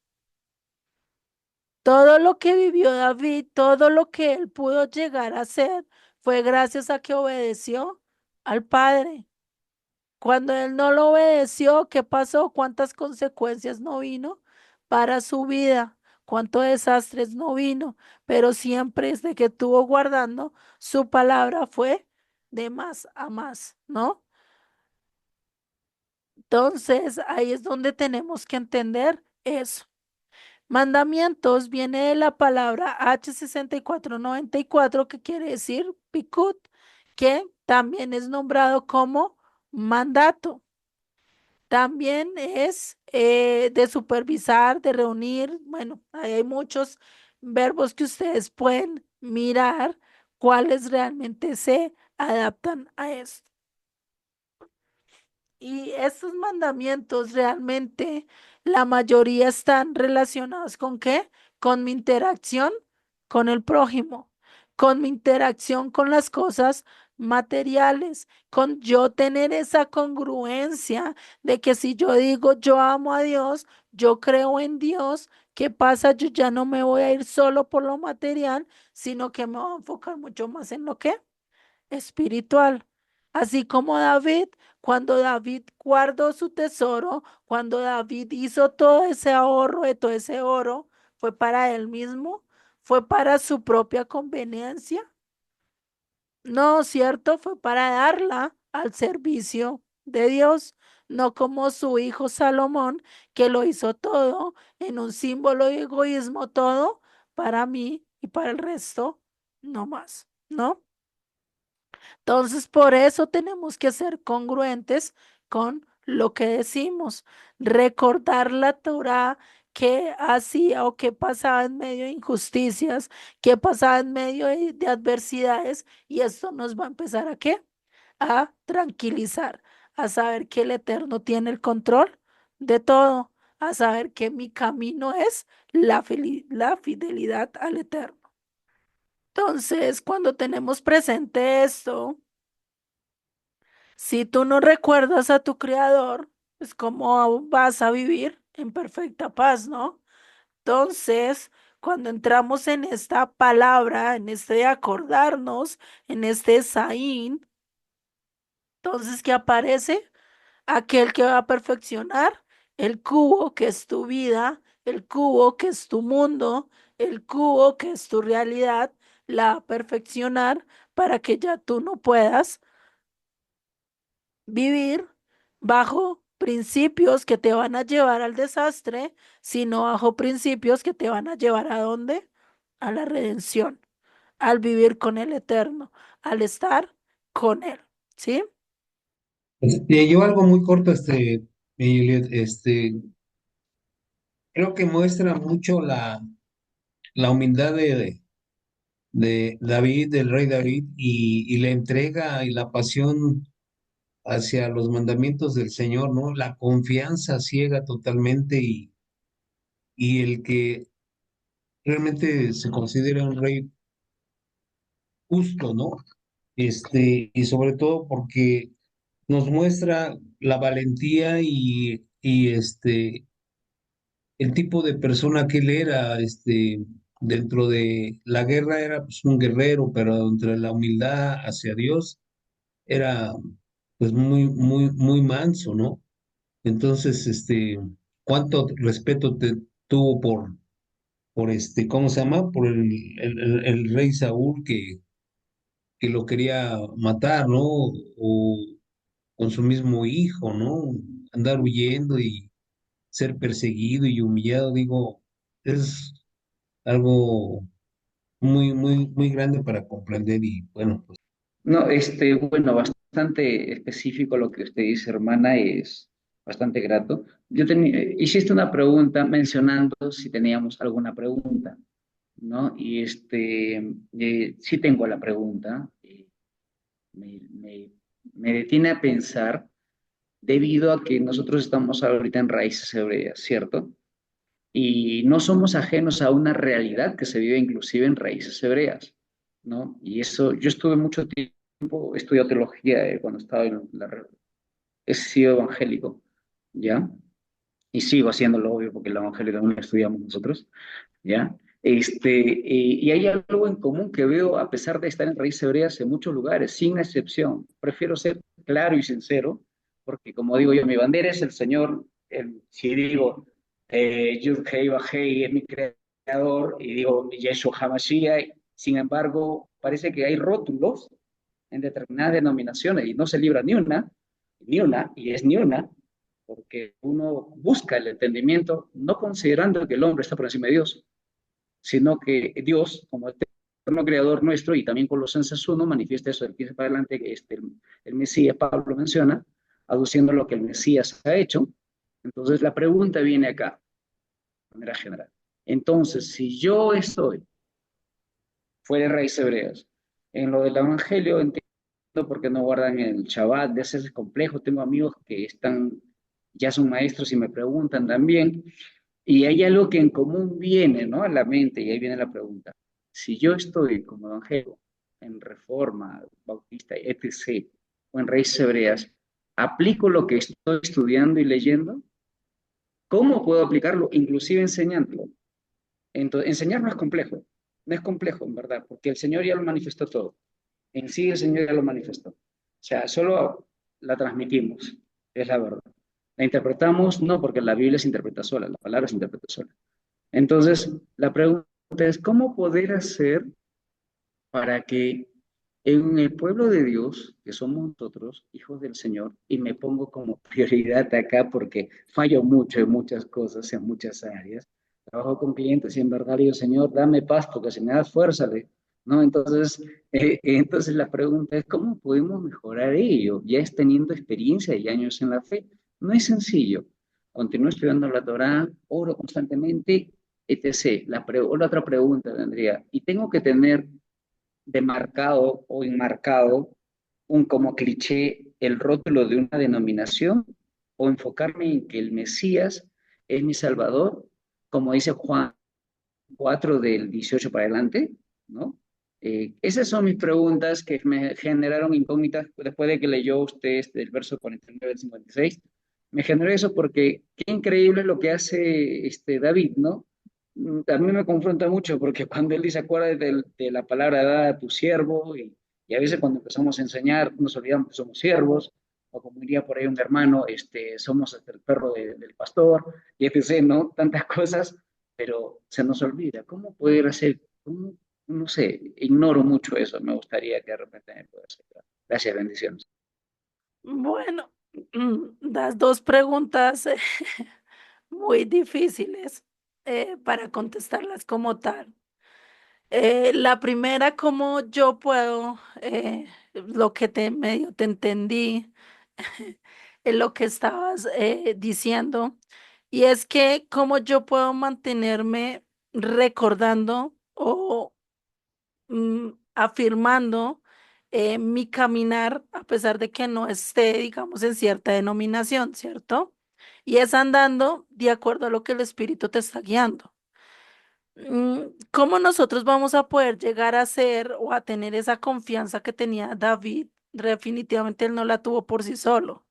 Todo lo que vivió David, todo lo que él pudo llegar a hacer, fue gracias a que obedeció al Padre. Cuando él no lo obedeció, ¿qué pasó? ¿Cuántas consecuencias no vino para su vida? ¿Cuántos desastres no vino? Pero siempre desde que estuvo guardando, su palabra fue de más a más, ¿no? Entonces, ahí es donde tenemos que entender eso. Mandamientos viene de la palabra H6494, que quiere decir Pikut, que también es nombrado como mandato. También es de supervisar, de reunir. Bueno, ahí hay muchos verbos que ustedes pueden mirar cuáles realmente se adaptan a esto. Y estos mandamientos realmente, la mayoría están relacionados con qué? Con mi interacción con el prójimo, con mi interacción con las cosas materiales, con yo tener esa congruencia de que si yo digo yo amo a Dios, yo creo en Dios, ¿qué pasa? Yo ya no me voy a ir solo por lo material, sino que me voy a enfocar mucho más en lo que espiritual. Así como David, cuando David guardó su tesoro, cuando David hizo todo ese ahorro de todo ese oro, fue para él mismo, fue para su propia conveniencia. No, cierto, fue para darla al servicio de Dios, no como su hijo Salomón, que lo hizo todo en un símbolo de egoísmo, todo para mí y para el resto, no más, ¿no? Entonces, por eso tenemos que ser congruentes con lo que decimos, recordar la Torá que hacía o que pasaba en medio de injusticias, que pasaba en medio de adversidades, y esto nos va a empezar a ¿qué? A tranquilizar, a saber que el Eterno tiene el control de todo, a saber que mi camino es la fidelidad al Eterno. Entonces, cuando tenemos presente esto, si tú no recuerdas a tu creador, pues cómo vas a vivir en perfecta paz, ¿no? Entonces, cuando entramos en esta palabra, en este acordarnos, en este Saín, entonces, ¿qué aparece? Aquel que va a perfeccionar el cubo que es tu vida, el cubo que es tu mundo, el cubo que es tu realidad, la va a perfeccionar para que ya tú no puedas vivir bajo principios que te van a llevar al desastre, sino bajo principios que te van a llevar ¿a dónde? A la redención, al vivir con el Eterno, al estar con Él, ¿sí? Yo algo muy corto, Elliot, creo que muestra mucho la humildad de David, del rey David, y la entrega y la pasión hacia los mandamientos del Señor, ¿no? La confianza ciega totalmente y el que realmente se considera un rey justo, ¿no? Y sobre todo porque nos muestra la valentía y el tipo de persona que él era, dentro de la guerra era pues un guerrero, pero dentro de la humildad hacia Dios era pues muy manso, ¿no? Entonces, cuánto respeto te tuvo por ¿cómo se llama? Por el rey Saúl que lo quería matar, ¿no? O con su mismo hijo, ¿no? Andar huyendo y ser perseguido y humillado, digo, es algo muy grande para comprender y bueno, pues. No, bueno, bastante específico lo que usted dice, hermana, es bastante grato. Hiciste una pregunta mencionando si teníamos alguna pregunta, ¿no? Y sí tengo la pregunta. Me, me, me detiene a pensar debido a que nosotros estamos ahorita en raíces hebreas, ¿cierto? Y no somos ajenos a una realidad que se vive inclusive en raíces hebreas, ¿no? Y eso, yo estuve mucho tiempo, estudié teología cuando estaba he sido evangélico, ¿ya? Y sigo haciéndolo, obvio, porque el evangelio también lo estudiamos nosotros, ¿ya? Y hay algo en común que veo, a pesar de estar en raíces hebreas en muchos lugares, sin excepción. Prefiero ser claro y sincero, porque como digo yo, mi bandera es el Señor. Si digo, Yud-Hei Vah-Hei es mi creador, y digo, Yeshua HaMashiach, sin embargo, parece que hay rótulos en determinadas denominaciones y no se libra ni una, y es ni una, porque uno busca el entendimiento no considerando que el hombre está por encima de Dios, sino que Dios, como eterno creador nuestro, y también Colosenses 1 manifiesta eso del 15 para adelante, que el Mesías, Pablo menciona, aduciendo lo que el Mesías ha hecho. Entonces la pregunta viene acá, de manera general. Entonces, si yo estoy fuera de raíces hebreas, en lo del Evangelio entiendo por qué no guardan el Shabbat, de ese es complejo, tengo amigos que ya son maestros y me preguntan también, y hay algo que en común viene, ¿no? A la mente, y ahí viene la pregunta. Si yo estoy como evangelio, en Reforma, Bautista, etc., o en Raíces Hebreas, ¿aplico lo que estoy estudiando y leyendo? ¿Cómo puedo aplicarlo? Inclusive enseñándolo. Entonces, enseñar no es complejo, en verdad, porque el Señor ya lo manifestó todo. En sí el Señor ya lo manifestó. O sea, solo la transmitimos, es la verdad. La interpretamos no porque la Biblia se interpreta sola, la palabra se interpreta sola. Entonces, la pregunta es, ¿cómo poder hacer para que en el pueblo de Dios, que somos nosotros, hijos del Señor, y me pongo como prioridad acá porque fallo mucho en muchas cosas, en muchas áreas, trabajo con clientes y en verdad digo, Señor, dame paz porque si me das fuerza, ¿no? Entonces la pregunta es, ¿cómo podemos mejorar ello? Ya es teniendo experiencia y años en la fe. No es sencillo. Continúo estudiando la Torá, oro constantemente, etc. La otra pregunta tendría, ¿y tengo que tener demarcado o enmarcado como cliché el rótulo de una denominación o enfocarme en que el Mesías es mi Salvador, como dice Juan 4 del 18 para adelante, ¿no? Esas son mis preguntas que me generaron incógnitas después de que leyó usted del verso 49 al 56. Me generó eso porque qué increíble lo que hace David, ¿no? A mí me confronta mucho porque cuando él dice, acuérdate de la palabra dada a tu siervo, y a veces cuando empezamos a enseñar nos olvidamos que somos siervos, o como diría por ahí un hermano, somos el perro del pastor, y etc., ¿no? Tantas cosas, pero se nos olvida. ¿Cómo poder hacer? ¿Cómo? No sé, ignoro mucho eso. Me gustaría que de repente me pueda hacer. Gracias, bendiciones. Bueno, las dos preguntas muy difíciles para contestarlas como tal. La primera, ¿cómo yo puedo, lo que medio te entendí, en lo que estabas diciendo, y es que cómo yo puedo mantenerme recordando o afirmando mi caminar a pesar de que no esté, digamos, en cierta denominación, ¿cierto? Y es andando de acuerdo a lo que el Espíritu te está guiando. ¿Cómo nosotros vamos a poder llegar a ser o a tener esa confianza que tenía David? Definitivamente él no la tuvo por sí solo.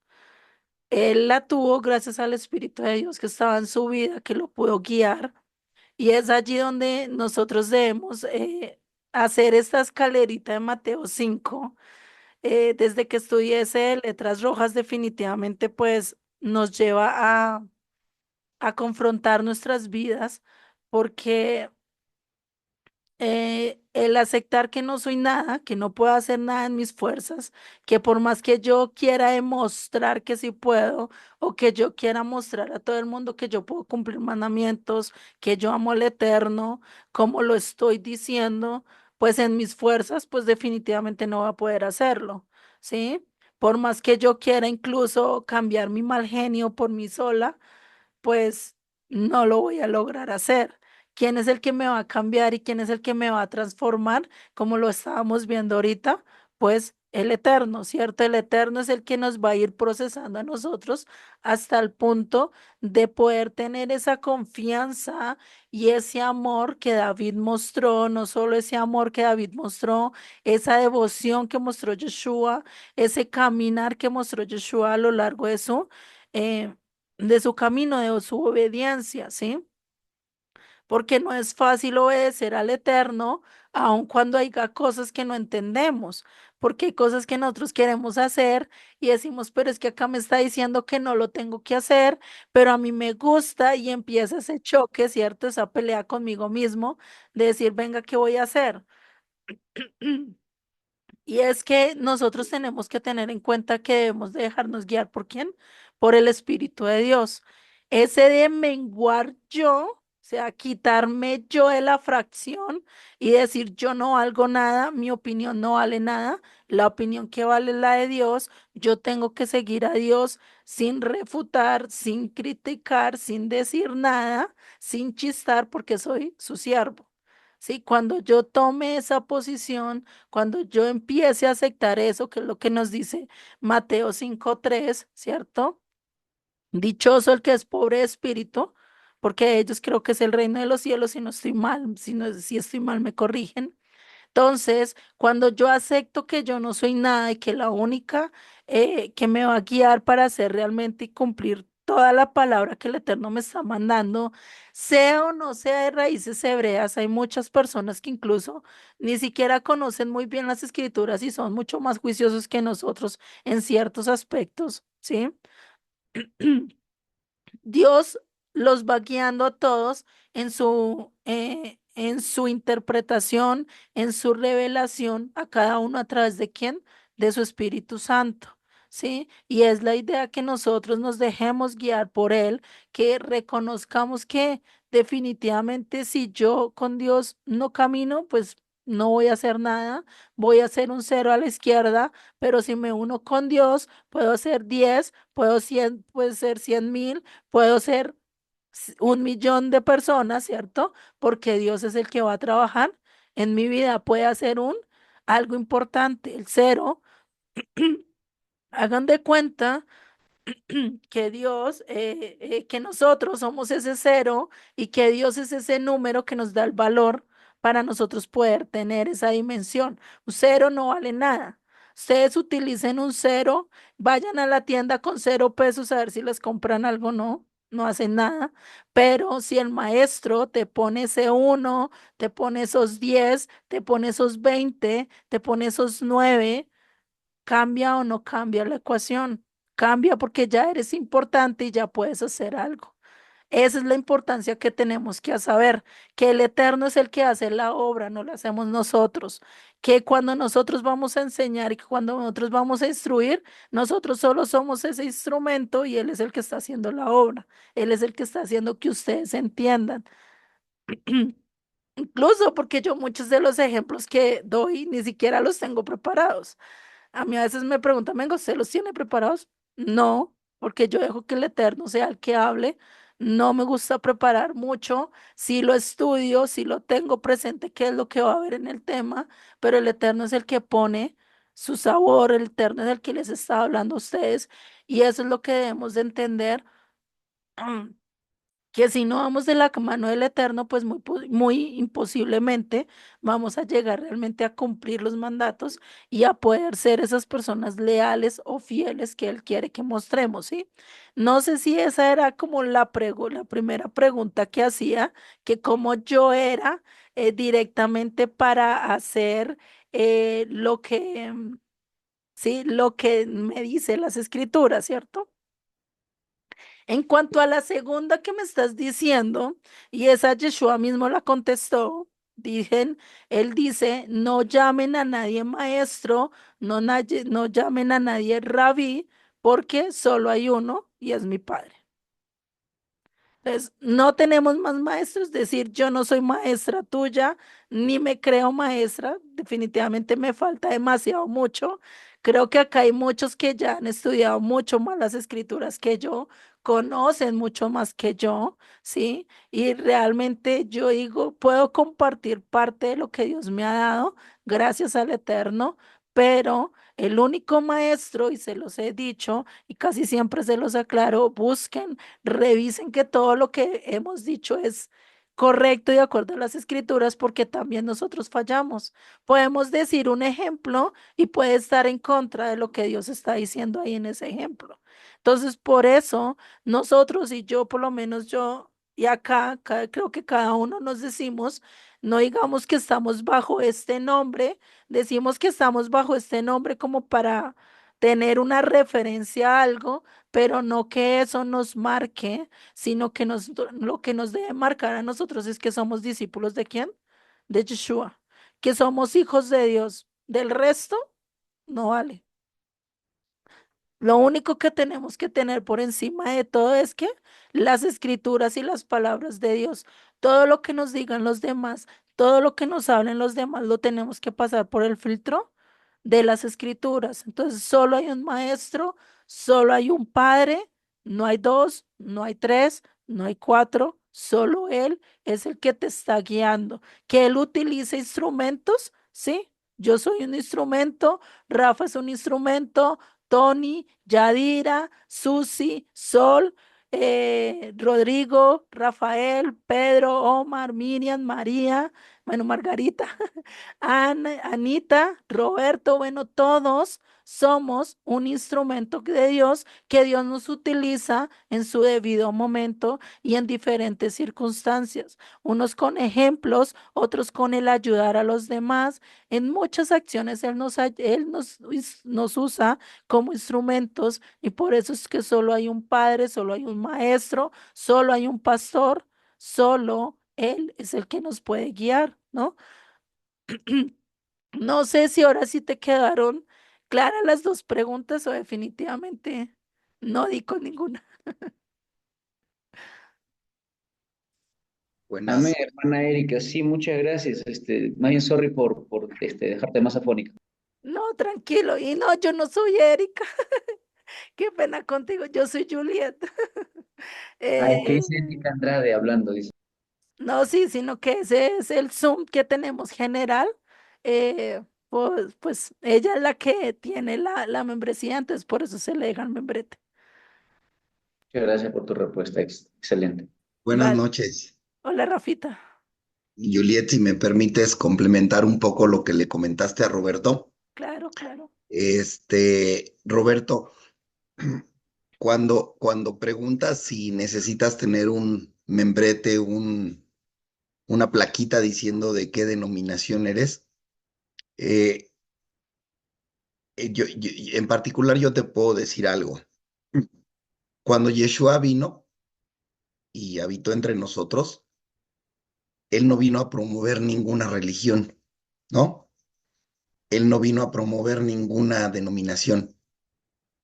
Él la tuvo gracias al Espíritu de Dios que estaba en su vida, que lo pudo guiar. Y es allí donde nosotros debemos hacer esta escalerita de Mateo 5. Desde que estudié ese Letras Rojas, definitivamente pues nos lleva a confrontar nuestras vidas porque el aceptar que no soy nada, que no puedo hacer nada en mis fuerzas, que por más que yo quiera demostrar que sí puedo o que yo quiera mostrar a todo el mundo que yo puedo cumplir mandamientos, que yo amo al Eterno, como lo estoy diciendo, pues en mis fuerzas, pues definitivamente no va a poder hacerlo, ¿sí? Por más que yo quiera incluso cambiar mi mal genio por mí sola, pues no lo voy a lograr hacer. ¿Quién es el que me va a cambiar y quién es el que me va a transformar? Como lo estábamos viendo ahorita, pues el Eterno, ¿cierto? El Eterno es el que nos va a ir procesando a nosotros hasta el punto de poder tener esa confianza y ese amor que David mostró, no solo ese amor que David mostró, esa devoción que mostró Yeshua, ese caminar que mostró Yeshua a lo largo eh, de su camino, de su obediencia, ¿sí? Porque no es fácil obedecer al Eterno, aun cuando haya cosas que no entendemos, porque hay cosas que nosotros queremos hacer y decimos, pero es que acá me está diciendo que no lo tengo que hacer, pero a mí me gusta y empieza ese choque, ¿cierto? Esa pelea conmigo mismo de decir, venga, ¿qué voy a hacer? Y es que nosotros tenemos que tener en cuenta que debemos de dejarnos guiar por quién, por el Espíritu de Dios. Ese de menguar yo, o sea, quitarme yo de la fracción y decir yo no valgo nada, mi opinión no vale nada, la opinión que vale es la de Dios, yo tengo que seguir a Dios sin refutar, sin criticar, sin decir nada, sin chistar, porque soy su siervo. Sí, cuando yo tome esa posición, cuando yo empiece a aceptar eso, que es lo que nos dice Mateo 5:3, ¿cierto? Dichoso el que es pobre de espíritu, porque ellos creo que es el reino de los cielos, si no estoy mal, si estoy mal me corrigen. Entonces, cuando yo acepto que yo no soy nada y que la única que me va a guiar para hacer realmente y cumplir toda la palabra que el Eterno me está mandando, sea o no sea de raíces hebreas, hay muchas personas que incluso ni siquiera conocen muy bien las escrituras y son mucho más juiciosos que nosotros en ciertos aspectos, ¿sí? Dios los va guiando a todos en su interpretación, en su revelación, a cada uno a través de quién, de su Espíritu Santo, ¿sí? Y es la idea que nosotros nos dejemos guiar por Él, que reconozcamos que definitivamente si yo con Dios no camino, pues no voy a hacer nada, voy a hacer un cero a la izquierda, pero si me uno con Dios, puedo hacer 10, puedo 100, puede ser 100,000. Puedo ser 1,000,000 de personas, ¿cierto? Porque Dios es el que va a trabajar en mi vida. Puede hacer algo importante, el cero. Hagan de cuenta que Dios, que nosotros somos ese cero y que Dios es ese número que nos da el valor para nosotros poder tener esa dimensión. Un cero no vale nada. Ustedes utilicen un cero, vayan a la tienda con 0 pesos a ver si les compran algo, no, no hacen nada. Pero si el maestro te pone ese uno, te pone esos 10, te pone esos 20, te pone esos 9. ¿Cambia o no cambia la ecuación? Cambia porque ya eres importante y ya puedes hacer algo. Esa es la importancia que tenemos que saber, que el Eterno es el que hace la obra, no la hacemos nosotros. Que cuando nosotros vamos a enseñar y que cuando nosotros vamos a instruir, nosotros solo somos ese instrumento y Él es el que está haciendo la obra. Él es el que está haciendo que ustedes entiendan. Incluso porque yo muchos de los ejemplos que doy ni siquiera los tengo preparados. A mí a veces me preguntan, vengo, ¿usted los tiene preparados? No, porque yo dejo que el Eterno sea el que hable. No me gusta preparar mucho. Sí lo estudio, sí lo tengo presente, qué es lo que va a haber en el tema, pero el Eterno es el que pone su sabor, el Eterno es el que les está hablando a ustedes y eso es lo que debemos de entender. Que si no vamos de la mano del Eterno, pues muy imposiblemente vamos a llegar realmente a cumplir los mandatos y a poder ser esas personas leales o fieles que Él quiere que mostremos, ¿sí? No sé si esa era como la primera pregunta que hacía, que cómo yo era directamente para hacer sí, lo que me dice las escrituras, ¿cierto? En cuanto a la segunda que me estás diciendo, y esa Yeshua mismo la contestó, él dice, no llamen a nadie maestro, no llamen a nadie rabí, porque solo hay uno y es mi Padre. Entonces, no tenemos más maestros, es decir, yo no soy maestra tuya, ni me creo maestra, definitivamente me falta demasiado mucho. Creo que acá hay muchos que ya han estudiado mucho más las escrituras que yo, conocen mucho más que yo, ¿sí? Y realmente yo digo, puedo compartir parte de lo que Dios me ha dado, gracias al Eterno, pero el único maestro, y se los he dicho, y casi siempre se los aclaro, busquen, revisen que todo lo que hemos dicho es correcto y de acuerdo a las escrituras, porque también nosotros fallamos. Podemos decir un ejemplo y puede estar en contra de lo que Dios está diciendo ahí en ese ejemplo. Entonces, por eso nosotros y yo, por lo menos yo y acá, creo que cada uno nos decimos, no digamos que estamos bajo este nombre, decimos que estamos bajo este nombre como para tener una referencia a algo, pero no que eso nos marque, sino que lo que nos debe marcar a nosotros es que somos discípulos de quién? De Yeshua, que somos hijos de Dios. Del resto, no vale. Lo único que tenemos que tener por encima de todo es que las escrituras y las palabras de Dios, todo lo que nos digan los demás, todo lo que nos hablen los demás, lo tenemos que pasar por el filtro de las escrituras. Entonces, solo hay un maestro, solo hay un padre, no hay dos, no hay tres, no hay cuatro, solo Él es el que te está guiando. Que Él utilice instrumentos, ¿sí? Yo soy un instrumento, Rafa es un instrumento, Tony, Yadira, Susi, Sol, Rodrigo, Rafael, Pedro, Omar, Miriam, María, bueno, Margarita, Ana, Anita, Roberto, bueno, todos somos un instrumento de Dios que Dios nos utiliza en su debido momento y en diferentes circunstancias, unos con ejemplos, otros con el ayudar a los demás. En muchas acciones Él nos usa como instrumentos y por eso es que solo hay un padre, solo hay un maestro, solo hay un pastor, solo Él es el que nos puede guiar, ¿no? No sé si ahora sí te quedaron claras las dos preguntas o definitivamente no di con ninguna. Amén, Buenas. hermana Erika, sí, muchas gracias. Más bien sorry por dejarte más afónica. No, tranquilo. Y no, yo no soy Erika. Qué pena contigo. Yo soy Juliet. Ay, ¿qué Eh, dice Erika Andrade hablando? Dice. no, sí, sino que ese es el Zoom que tenemos general. Pues ella es la que tiene la membresía, entonces por eso se le deja el membrete. Muchas gracias por tu respuesta, excelente. Buenas Vale. noches. Hola, Rafita. Juliet, si me permites complementar un poco lo que le comentaste a Roberto. Claro, claro. Roberto, cuando preguntas si necesitas tener un membrete, una plaquita diciendo de qué denominación eres, eh, en particular yo te puedo decir algo. Cuando Yeshua vino y habitó entre nosotros, él no vino a promover ninguna religión, ¿no? Él no vino a promover ninguna denominación.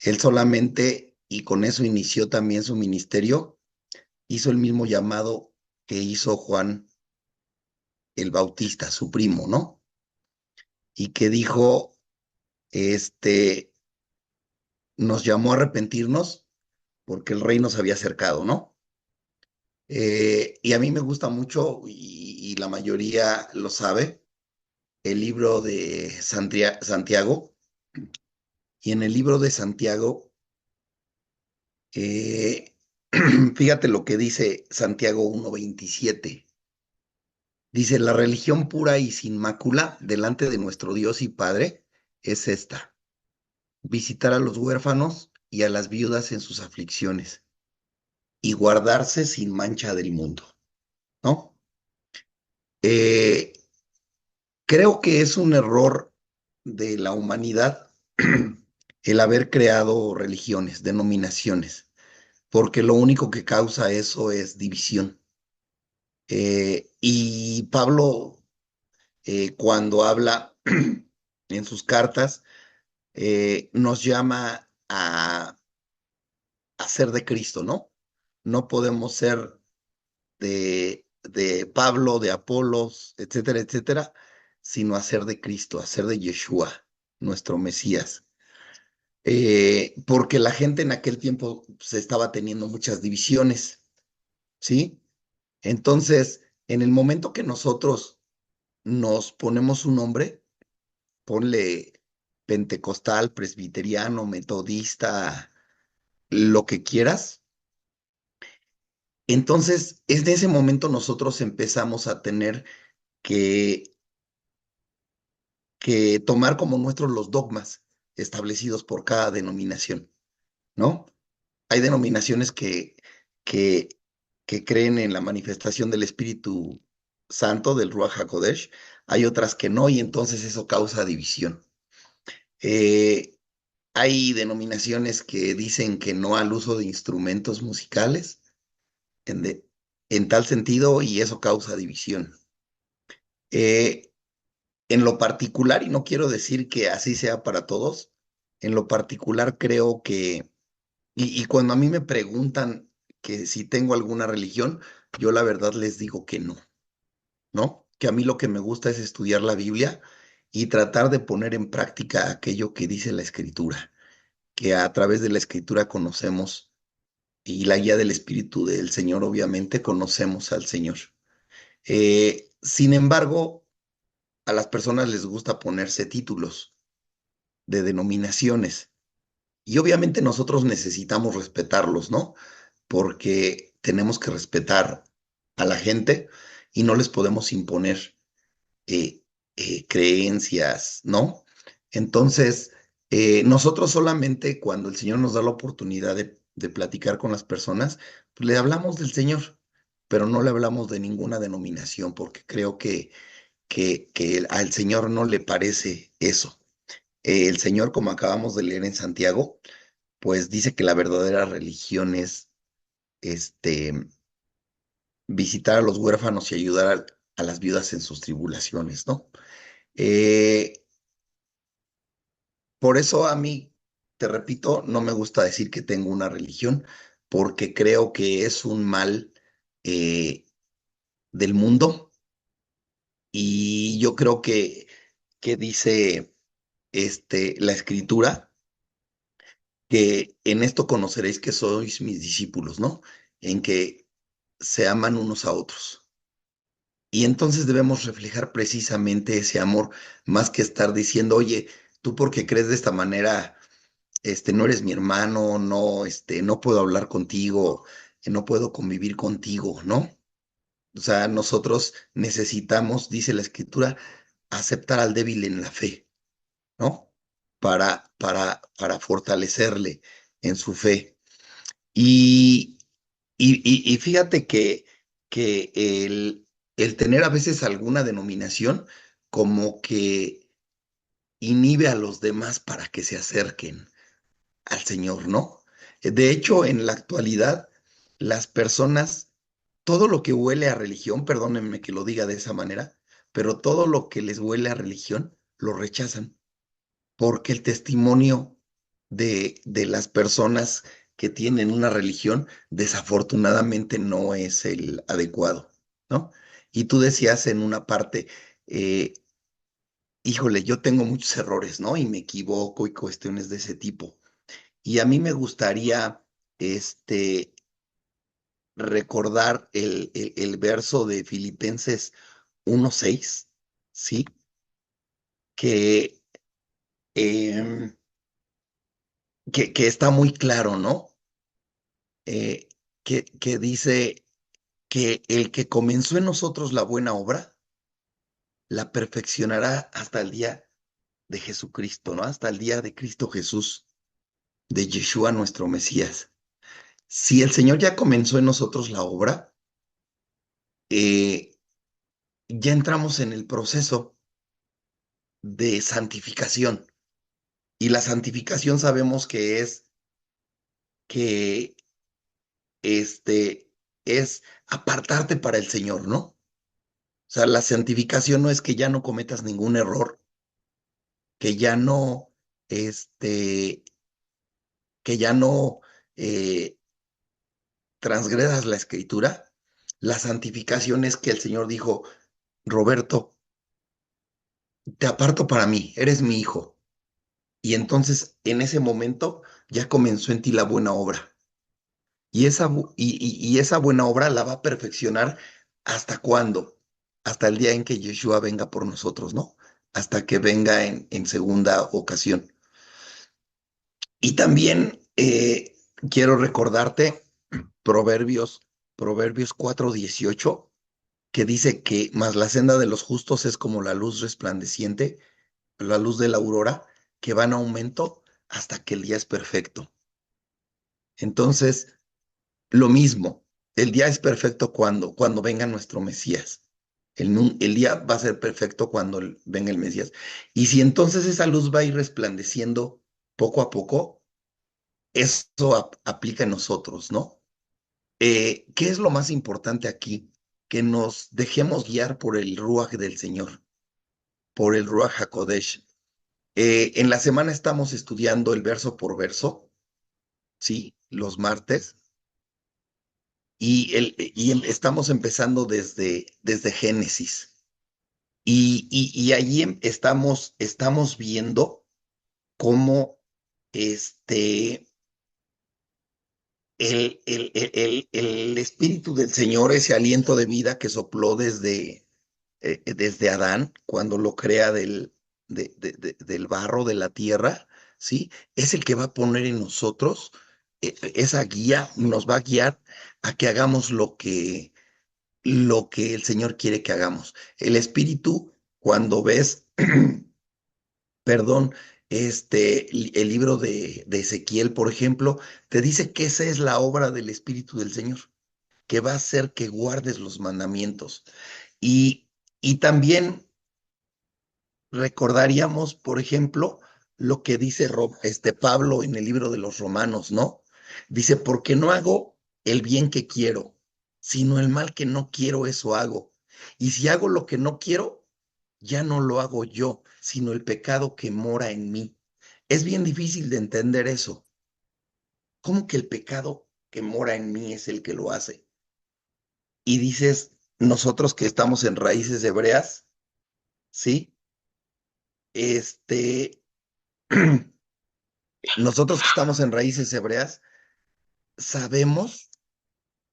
Él solamente, y con eso inició también su ministerio, hizo el mismo llamado que hizo Juan el Bautista, su primo, ¿no? Y que dijo, nos llamó a arrepentirnos porque el rey nos había acercado, ¿no? Y a mí me gusta mucho, y la mayoría lo sabe, el libro de Santiago. Y en el libro de Santiago, eh, fíjate lo que dice Santiago 1:27. Dice, la religión pura y sin mácula delante de nuestro Dios y Padre es esta: visitar a los huérfanos y a las viudas en sus aflicciones y guardarse sin mancha del mundo, ¿no? Eh, Creo que es un error de la humanidad el haber creado religiones, denominaciones, porque lo único que causa eso es división. Y Pablo, cuando habla en sus cartas, nos llama a ser de Cristo, ¿no? No podemos ser de Pablo, de Apolos, etcétera, etcétera, sino a ser de Cristo, a ser de Yeshua, nuestro Mesías. Porque la gente en aquel tiempo se estaba teniendo muchas divisiones, ¿sí? Entonces, en el momento que nosotros nos ponemos un nombre, ponle pentecostal, presbiteriano, metodista, lo que quieras, entonces en ese momento nosotros empezamos a tener que, que tomar como nuestros los dogmas establecidos por cada denominación, ¿no? Hay denominaciones que, que creen en la manifestación del Espíritu Santo, del Ruach HaKodesh, hay otras que no, y entonces eso causa división. Hay denominaciones que dicen que no al uso de instrumentos musicales en, en tal sentido, y eso causa división. Eh, En lo particular, y no quiero decir que así sea para todos, en lo particular creo que, y cuando a mí me preguntan que si tengo alguna religión, yo la verdad les digo que no, ¿no? Que a mí lo que me gusta es estudiar la Biblia y tratar de poner en práctica aquello que dice la Escritura, que a través de la Escritura conocemos y la guía del Espíritu del Señor, obviamente, conocemos al Señor. Sin embargo, a las personas les gusta ponerse títulos de denominaciones y obviamente nosotros necesitamos respetarlos, ¿no? Porque tenemos que respetar a la gente y no les podemos imponer eh, creencias, ¿no? Entonces, nosotros solamente cuando el Señor nos da la oportunidad de platicar con las personas, pues le hablamos del Señor, pero no le hablamos de ninguna denominación, porque creo que al Señor no le parece eso. El Señor, como acabamos de leer en Santiago, pues dice que la verdadera religión es este, visitar a los huérfanos y ayudar a las viudas en sus tribulaciones, ¿no? Eh, por eso a mí, te repito, no me gusta decir que tengo una religión, porque creo que es un mal eh, del mundo y yo creo que dice la escritura que en esto conoceréis que sois mis discípulos, ¿no? En que se aman unos a otros. Y entonces debemos reflejar precisamente ese amor, más que estar diciendo, oye, tú porque crees de esta manera, no eres mi hermano, no, no puedo hablar contigo, no puedo convivir contigo, ¿no? O sea, nosotros necesitamos, dice la escritura, aceptar al débil en la fe, ¿no? Para fortalecerle en su fe. Y, y fíjate que el tener a veces alguna denominación como que inhibe a los demás para que se acerquen al Señor, ¿no? De hecho, en la actualidad, las personas, todo lo que huele a religión, perdónenme que lo diga de esa manera, pero todo lo que les huele a religión, lo rechazan porque el testimonio de las personas que tienen una religión desafortunadamente no es el adecuado, ¿no? Y tú decías en una parte, eh, híjole, yo tengo muchos errores, ¿no? Y me equivoco y cuestiones de ese tipo. Y a mí me gustaría, este, recordar el verso de Filipenses 1:6, ¿sí? Que, em, que está muy claro, ¿no? Que dice que el que comenzó en nosotros la buena obra, la perfeccionará hasta el día de Jesucristo, ¿no? Hasta el día de Cristo Jesús, de Yeshua nuestro Mesías. Si el Señor ya comenzó en nosotros la obra, eh, ya entramos en el proceso de santificación. Y la santificación sabemos que es que es apartarte para el Señor, ¿no? O sea, la santificación no es que ya no cometas ningún error, que ya no, este, que ya no eh, transgredas la escritura. La santificación es que el Señor dijo, Roberto, te aparto para mí, eres mi hijo. Y entonces en ese momento ya comenzó en ti la buena obra. Y esa buena obra la va a perfeccionar hasta cuándo? Hasta el día en que Yeshua venga por nosotros, ¿no? Hasta que venga en segunda ocasión. Y también quiero recordarte Proverbios 4:18, que dice que más la senda de los justos es como la luz resplandeciente, la luz de la aurora, que va en aumento hasta que el día es perfecto. Entonces, lo mismo, el día es perfecto cuando venga nuestro Mesías. El día va a ser perfecto cuando venga el Mesías. Y si entonces esa luz va a ir resplandeciendo poco a poco, eso aplica en nosotros, ¿no? ¿Qué es lo más importante aquí? Que nos dejemos guiar por el Ruaj del Señor, por el Ruach HaKodesh. En la semana estamos estudiando el verso por verso, ¿sí? Los martes. Y estamos empezando desde Génesis. Y allí estamos viendo cómo el Espíritu del Señor, ese aliento de vida que sopló desde Adán, cuando lo crea del barro de la tierra, ¿sí? Es el que va a poner en nosotros esa guía, nos va a guiar a que hagamos lo que el Señor quiere que hagamos. El Espíritu, cuando ves, perdón, el libro de Ezequiel, por ejemplo, te dice que esa es la obra del Espíritu del Señor, que va a hacer que guardes los mandamientos. Y también recordaríamos, por ejemplo, lo que dice Pablo en el libro de los Romanos, ¿no? Dice, porque no hago el bien que quiero, sino el mal que no quiero, eso hago. Y si hago lo que no quiero, ya no lo hago yo, sino el pecado que mora en mí. Es bien difícil de entender eso. ¿Cómo que el pecado que mora en mí es el que lo hace? Y dices, nosotros que estamos en raíces hebreas, ¿sí? Nosotros que estamos en raíces hebreas, sabemos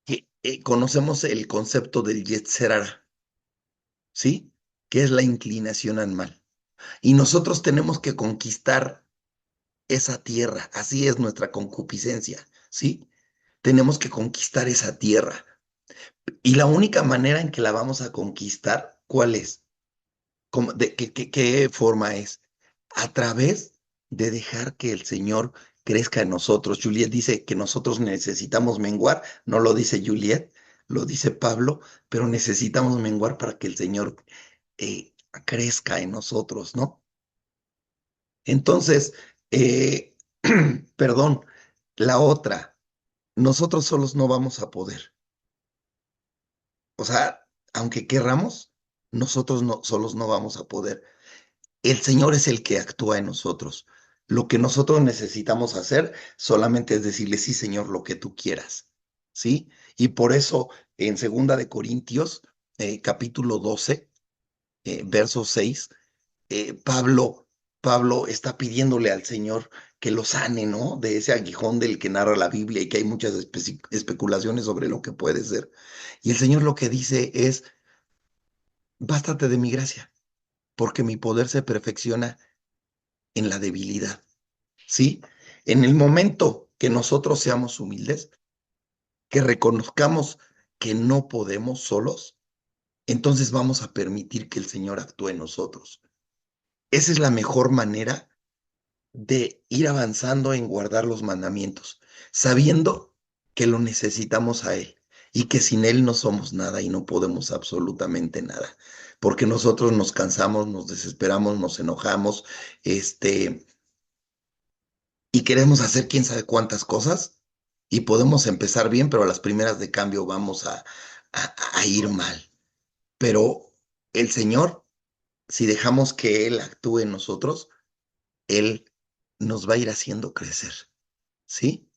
que conocemos el concepto del Yetzer Hara, ¿sí? Que es la inclinación al mal. Y nosotros tenemos que conquistar esa tierra, así es nuestra concupiscencia, ¿sí? Tenemos que conquistar esa tierra. Y la única manera en que la vamos a conquistar, ¿cuál es? ¿Qué forma es? A través de dejar que el Señor crezca en nosotros. Juliet dice que nosotros necesitamos menguar, no lo dice Juliet, lo dice Pablo, pero necesitamos menguar para que el Señor crezca en nosotros, ¿no? Entonces, eh, perdón, la otra, nosotros solos no vamos a poder. O sea, aunque querramos, nosotros solos no vamos a poder. El Señor es el que actúa en nosotros. Lo que nosotros necesitamos hacer solamente es decirle, sí, Señor, lo que tú quieras, ¿sí? Y por eso en Segunda de Corintios, capítulo 12, verso 6, Pablo está pidiéndole al Señor que lo sane, ¿no? De ese aguijón del que narra la Biblia y que hay muchas especulaciones sobre lo que puede ser. Y el Señor lo que dice es, bástate de mi gracia, porque mi poder se perfecciona en la debilidad, ¿sí? En el momento que nosotros seamos humildes, que reconozcamos que no podemos solos, entonces vamos a permitir que el Señor actúe en nosotros. Esa es la mejor manera de ir avanzando en guardar los mandamientos, sabiendo que lo necesitamos a Él y que sin Él no somos nada y no podemos absolutamente nada, porque nosotros nos cansamos, nos desesperamos, nos enojamos, y queremos hacer quién sabe cuántas cosas y podemos empezar bien, pero a las primeras de cambio vamos a ir mal. Pero el Señor, si dejamos que Él actúe en nosotros, Él nos va a ir haciendo crecer, ¿sí?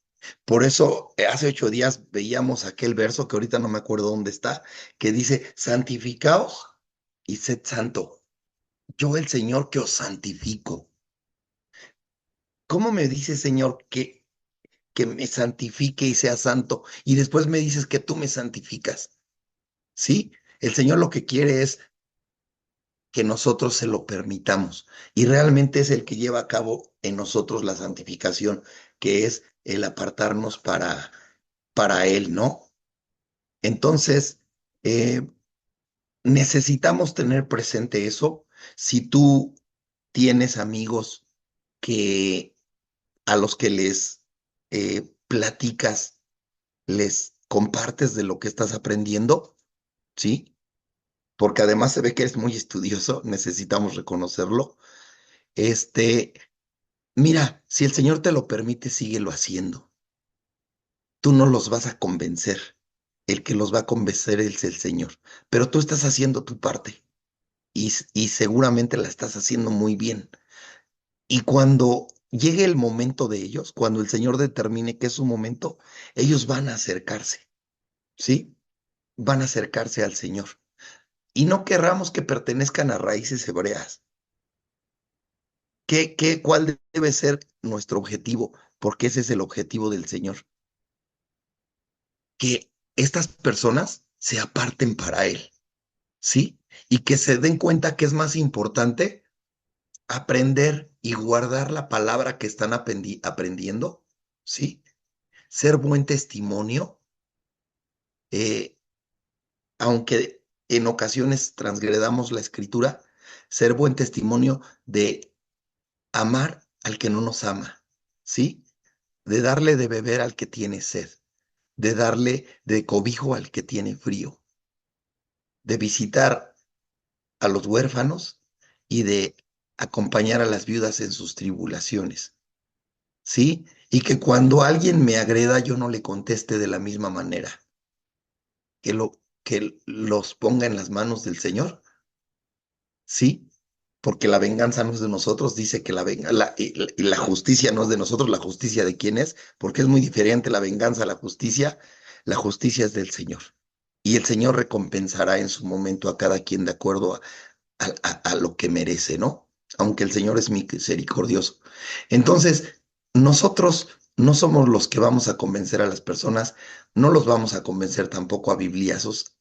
Por eso, hace 8 días veíamos aquel verso que ahorita no me acuerdo dónde está, que dice, santificaos y sed santo. Yo el Señor que os santifico. ¿Cómo me dice, Señor, que me santifique y sea santo? Y después me dices que tú me santificas, ¿sí? El Señor lo que quiere es que nosotros se lo permitamos y realmente es el que lleva a cabo en nosotros la santificación, que es el apartarnos para Él, ¿no? Entonces, eh, necesitamos tener presente eso. Si tú tienes amigos que a los que les platicas, les compartes de lo que estás aprendiendo, ¿sí? Porque además se ve que eres muy estudioso, necesitamos reconocerlo. Este, Mira, si el Señor te lo permite, síguelo haciendo. Tú no los vas a convencer. El que los va a convencer es el Señor. Pero tú estás haciendo tu parte. y seguramente la estás haciendo muy bien. Y cuando llegue el momento de ellos, cuando el Señor determine que es su momento, ellos van a acercarse, ¿sí? Van a acercarse al Señor. Y no querramos que pertenezcan a raíces hebreas. ¿Cuál debe ser nuestro objetivo? Porque ese es el objetivo del Señor. Que estas personas se aparten para Él, ¿sí? Y que se den cuenta que es más importante aprender y guardar la palabra que están aprendiendo, ¿sí? Ser buen testimonio, eh, aunque en ocasiones transgredamos la escritura, ser buen testimonio de amar al que no nos ama, ¿sí? De darle de beber al que tiene sed, de darle de cobijo al que tiene frío, de visitar a los huérfanos y de acompañar a las viudas en sus tribulaciones, ¿sí? Y que cuando alguien me agreda yo no le conteste de la misma manera, que, que los ponga en las manos del Señor, ¿sí? Porque la venganza no es de nosotros, dice que y la justicia no es de nosotros, la justicia de quién es, porque es muy diferente la venganza a la justicia es del Señor. Y el Señor recompensará en su momento a cada quien de acuerdo a lo que merece, ¿no? Aunque el Señor es misericordioso. Entonces, nosotros no somos los que vamos a convencer a las personas, no los vamos a convencer tampoco a bibliazos,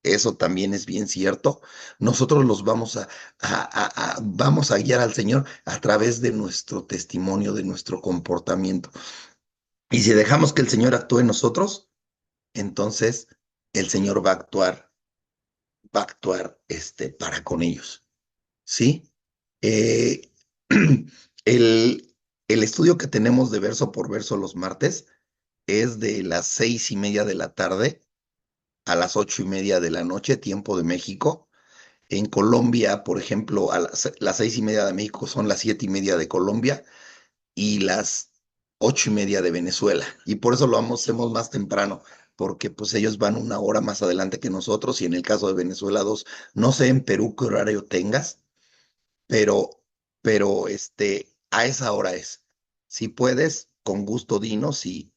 eso también es bien cierto. Nosotros los vamos a guiar al Señor a través de nuestro testimonio, de nuestro comportamiento. Y si dejamos que el Señor actúe en nosotros, entonces el Señor va a actuar para con ellos. ¿Sí? Eh, el, el estudio que tenemos de verso por verso los martes es de las 6:30 de la tarde a las 8:30 de la noche, tiempo de México. En Colombia, por ejemplo, las 6:30 de México son las 7:30 de Colombia y las 8:30 de Venezuela. Y por eso hacemos más temprano, porque pues ellos van una hora más adelante que nosotros y en el caso de Venezuela 2. No sé en Perú qué horario tengas, pero, a esa hora es. Si puedes, con gusto dinos y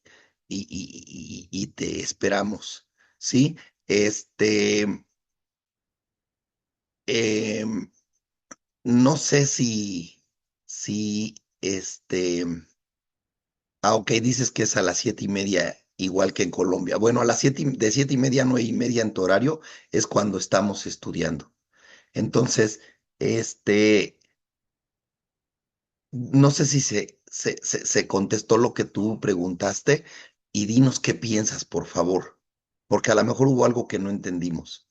te esperamos, ¿sí? Este, em, no sé si, ok, dices que es a las 7:30, igual que en Colombia. Bueno, de 7:30 a 9:30 en tu horario es cuando estamos estudiando. Entonces, no sé si se contestó lo que tú preguntaste y dinos qué piensas, por favor, porque a lo mejor hubo algo que no entendimos.